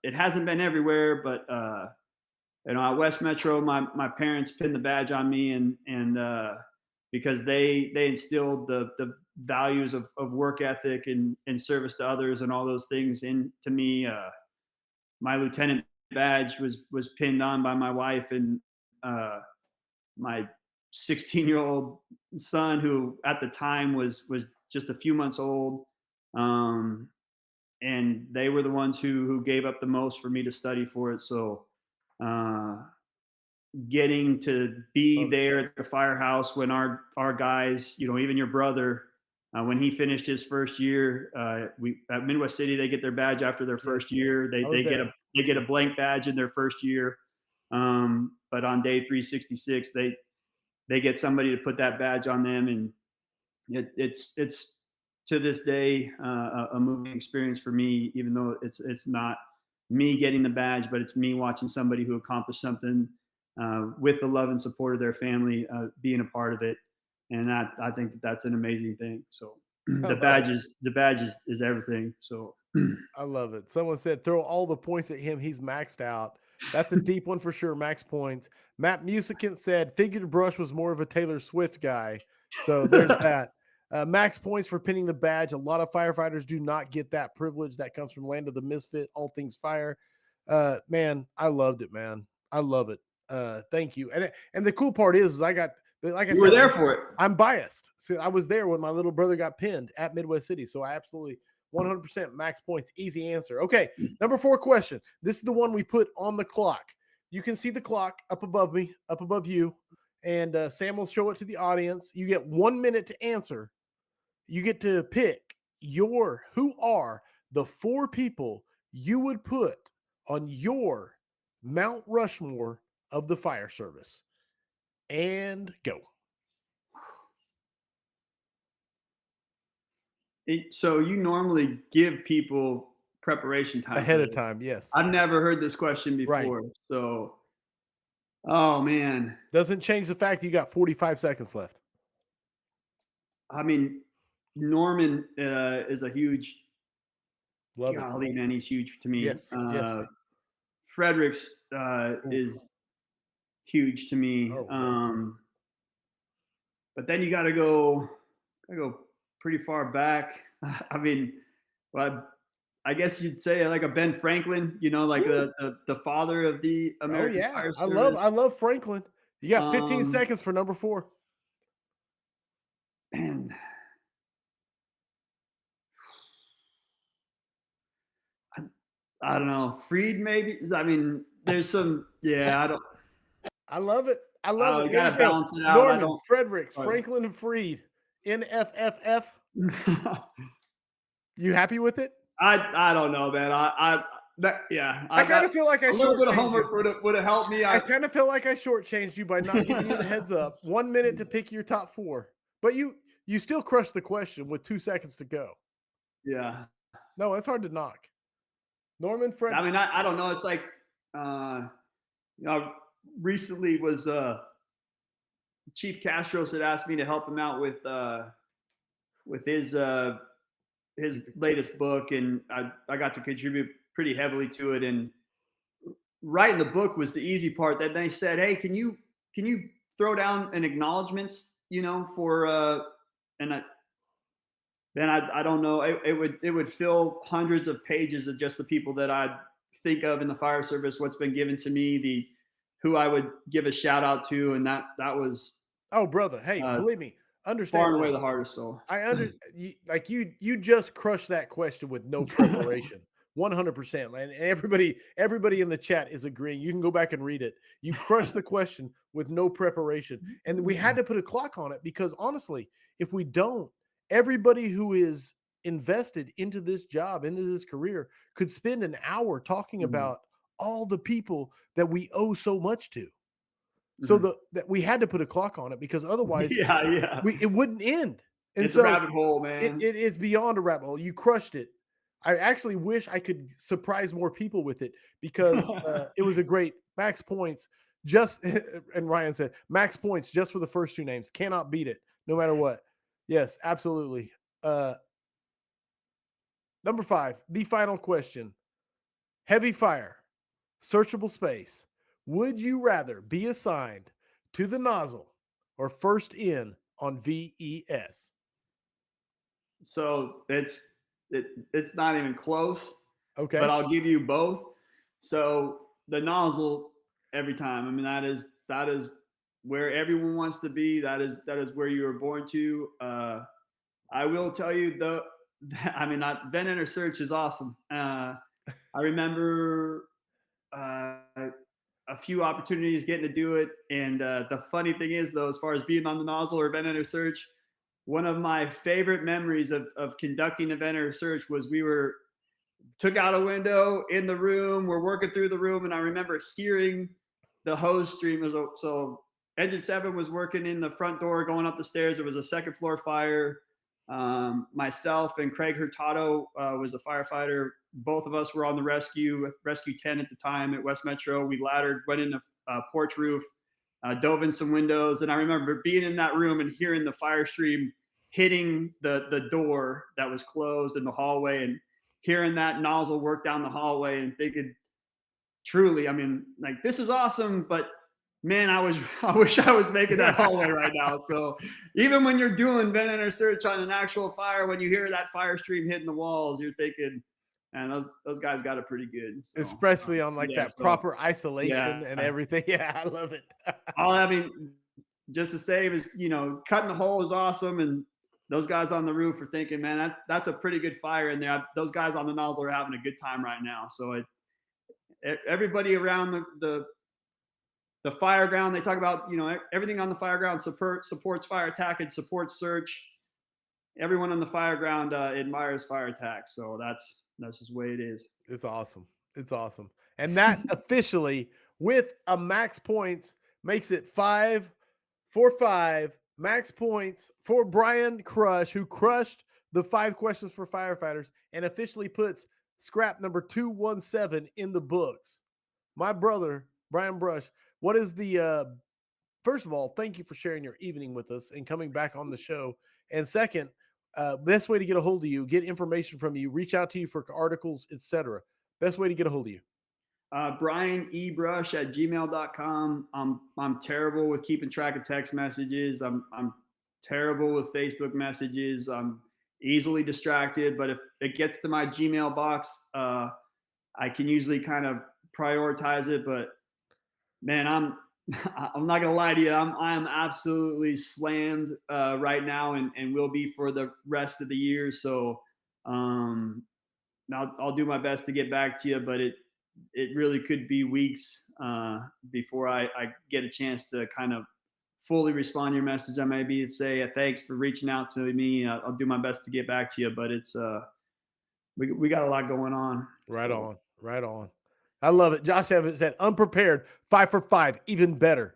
it hasn't been everywhere, but at West Metro, my parents pinned the badge on me, and because they instilled the values of work ethic and service to others and all those things into me. My lieutenant badge was pinned on by my wife and my 16-year-old son, who at the time was just a few months old. Um, and they were the ones who gave up the most for me to study for it. So uh, getting to be there at the firehouse when our guys, even your brother, when he finished his first year, we at Midwest City, they get their badge after their first
Yes,
year.
I was there.
They get a blank badge in their first year. But on day 366, they get somebody to put that badge on them, and it's to this day a moving experience for me, even though it's not me getting the badge, but it's me watching somebody who accomplished something with the love and support of their family, being a part of it, and that I think that's an amazing thing. So the badge is everything. So
I love it. Someone said throw all the points at him. He's maxed out. That's a deep one for sure. Max points. Matt Musicant said Figured Brush was more of a Taylor Swift guy. So there's that. Max points for pinning the badge. A lot of firefighters do not get that privilege. That comes from Land of the Misfit, All Things Fire. Man, I loved it, man. I love it. Thank you. And the cool part is I got, like I
you were
said,
there for it.
I'm biased. So I was there when my little brother got pinned at Midwest City. So I absolutely 100% max points. Easy answer. Okay. Number 4 question. This is the one we put on the clock. You can see the clock up above me, up above you. And Sam will show it to the audience. You get 1 minute to answer. You get to pick who are the 4 people you would put on your Mount Rushmore of the fire service. And go.
So you normally give people preparation time
Ahead
for
of
this.
time, yes.
I've never heard this question before.
Right.
So, oh man,
Doesn't change the fact you got 45 seconds left.
I mean, Norman is a huge,
Love
golly,
it.
man, he's huge to me.
Yes. Yes.
Fredericks is huge to me.
Oh,
But then you got to go pretty far back. I mean, well, I guess you'd say like a Ben Franklin, like the father of the American Fire Service.
I love Franklin. You got 15
Um,
seconds for number 4.
Man, I don't know. Freed, maybe. I mean, there's some. Yeah, I don't.
I love it. I love it.
You
There
gotta
you go.
balance it out. I
Norman,
don't.
Fredericks,
Sorry.
Franklin, and Freed. NFFF. You happy with it?
I don't know, man. I
kind of feel like I
a little bit of
shortchanged
homework
you.
would have helped me.
I kind of feel like I shortchanged you by not giving you the heads up. 1 minute to pick your top 4, but you still crushed the question with 2 seconds to go.
Yeah.
No, it's hard to knock. Norman, Fred.
I mean, I don't know. It's like, recently was Chief Castros had asked me to help him out with his latest book, and I got to contribute pretty heavily to it. And writing the book was the easy part. Then they said, "Hey, can you throw down an acknowledgments, for and I don't know. It would fill hundreds of pages of just the people that I think of in the fire service, what's been given to me, who I would give a shout out to, and that was.
Oh, brother, hey, believe me, understand
far and away
this.
the hardest. So
you just crushed that question with no preparation. 100%. And everybody in the chat is agreeing. You can go back and read it. You crushed the question with no preparation. And we had to put a clock on it because honestly, if we don't, everybody who is invested into this job, into this career, could spend an hour talking about all the people that we owe so much to. So that we had to put a clock on it because otherwise it wouldn't end. And
it's
so
a rabbit hole, man.
it is beyond a rabbit hole. You crushed it. I actually wish I could surprise more people with it because it was a great max points. Just and Ryan said max points just for the first 2 names. Cannot beat it, no matter what. Yes, absolutely. Number 5, the final question. Heavy fire, searchable space. Would you rather be assigned to the nozzle or first in on VES?
So it's not even close.
Okay.
But I'll give you both. So the nozzle every time. I mean, that is where everyone wants to be. That is where you were born to. I will tell you though. I mean, vent enter search is awesome. I remember a few opportunities getting to do it, and the funny thing is, though, as far as being on the nozzle or vent enter search, one of my favorite memories of conducting a vent enter search was we took out a window in the room. We're working through the room, and I remember hearing the hose stream. So engine 7 was working in the front door, going up the stairs. It was a second floor fire. Myself and Craig Hurtado was a firefighter. Both of us were on the rescue 10 at the time at West Metro. We laddered, went in a porch roof, dove in some windows. And I remember being in that room and hearing the fire stream hitting the door that was closed in the hallway, and hearing that nozzle work down the hallway, and thinking, truly, I mean, like, this is awesome, but man, I wish I was making that hallway right now. So even when you're doing vent enter search on an actual fire, when you hear that fire stream hitting the walls, you're thinking, man, those guys got it pretty good. So,
especially on like
yeah,
that
so,
proper isolation
yeah.
and everything. Yeah, I love it.
All I mean, just to say is, cutting the hole is awesome, and those guys on the roof are thinking, man, that's a pretty good fire in there. Those guys on the nozzle are having a good time right now. So everybody around the fire ground, they talk about, everything on the fire ground supports fire attack and supports search. Everyone on the fire ground admires fire attack. So that's just the way it is.
It's awesome. It's awesome. And that officially, with a max points, makes it 5-for-5 max points for Brian Crush, who crushed the 5 questions for firefighters and officially puts scrap number 217 in the books. My brother, Brian Brush, what is the first of all, thank you for sharing your evening with us and coming back on the show. And second, best way to get a hold of you, get information from you, reach out to you for articles, etc. Best way to get a hold of you.
BrianEBrush@gmail.com. I'm terrible with keeping track of text messages. I'm terrible with Facebook messages. I'm easily distracted, but if it gets to my Gmail box, I can usually kind of prioritize it. But man, I'm not gonna lie to you. I'm absolutely slammed right now, and will be for the rest of the year. So I'll do my best to get back to you, but it really could be weeks before I get a chance to kind of fully respond to your message. I may be say thanks for reaching out to me. I'll do my best to get back to you, but it's we got a lot going on.
Right on, right on. I love it. Josh Evans said, unprepared, 5-for-5, even better.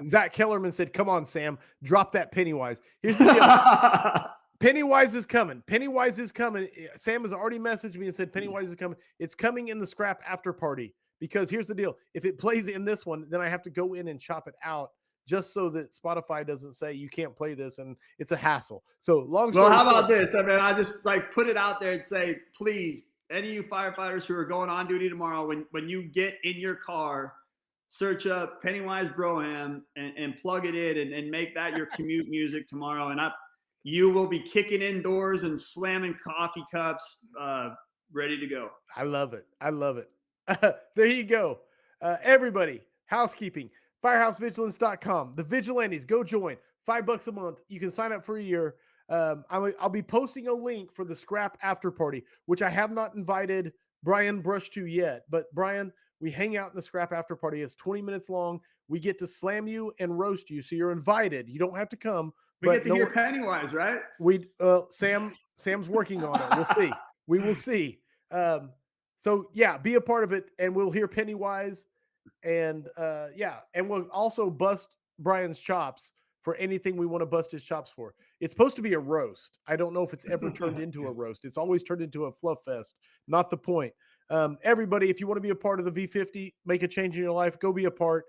Zach Kellerman said, come on, Sam, drop that Pennywise. Here's the deal. Pennywise is coming. Pennywise is coming. Sam has already messaged me and said Pennywise is coming. It's coming in the scrap after party, because here's the deal. If it plays in this one, then I have to go in and chop it out just so that Spotify doesn't say you can't play this, and it's a hassle. So long story
Well, how
short,
about this? I mean, I just like put it out there and say, please, any of you firefighters who are going on duty tomorrow, when you get in your car, search up Pennywise Broham and plug it in and make that your commute music tomorrow. And you will be kicking indoors and slamming coffee cups, ready to go.
I love it. I love it. There you go. Everybody, housekeeping, firehousevigilance.com. The Vigilantes, go join. $5 a month. You can sign up for a year. I'll be posting a link for the scrap after party, which I have not invited Brian Brush to yet. But Brian, we hang out in the scrap after party. It's 20 minutes long. We get to slam you and roast you. So you're invited. You don't have to come.
We get to hear Pennywise, right?
Sam's working on it. We'll see. We will see. So yeah, be a part of it, and we'll hear Pennywise, and and we'll also bust Brian's chops for anything we want to bust his chops for. It's supposed to be a roast. I don't know if it's ever turned into a roast. It's always turned into a fluff fest. Not the point. Everybody, if you want to be a part of the V50, make a change in your life, go be a part.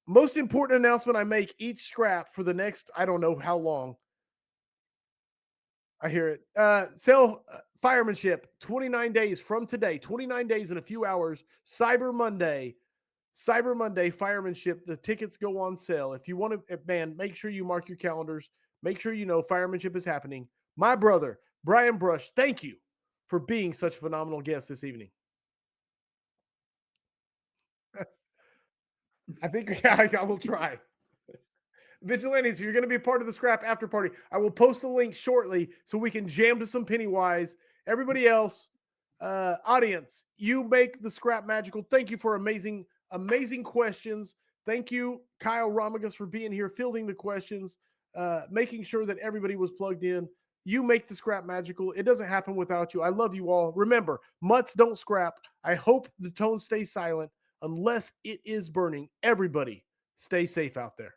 Most important announcement I make each scrap for the next, I don't know how long. I hear it. Sell firemanship 29 days from today, 29 days and a few hours. Cyber Monday, firemanship. The tickets go on sale. If you want to, man, make sure you mark your calendars. Make sure you know firemanship is happening. My brother, Brian Brush, thank you for being such a phenomenal guest this evening. I think I will try. Vigilantes, you're going to be a part of the scrap after party. I will post the link shortly so we can jam to some Pennywise. Everybody else, audience, you make the scrap magical. Thank you for amazing questions. Thank you, Kyle Romagus, for being here, fielding the questions, making sure that everybody was plugged in. You make the scrap magical. It doesn't happen without you. I love you all. Remember, mutts don't scrap. I hope the tone stays silent unless it is burning. Everybody, stay safe out there.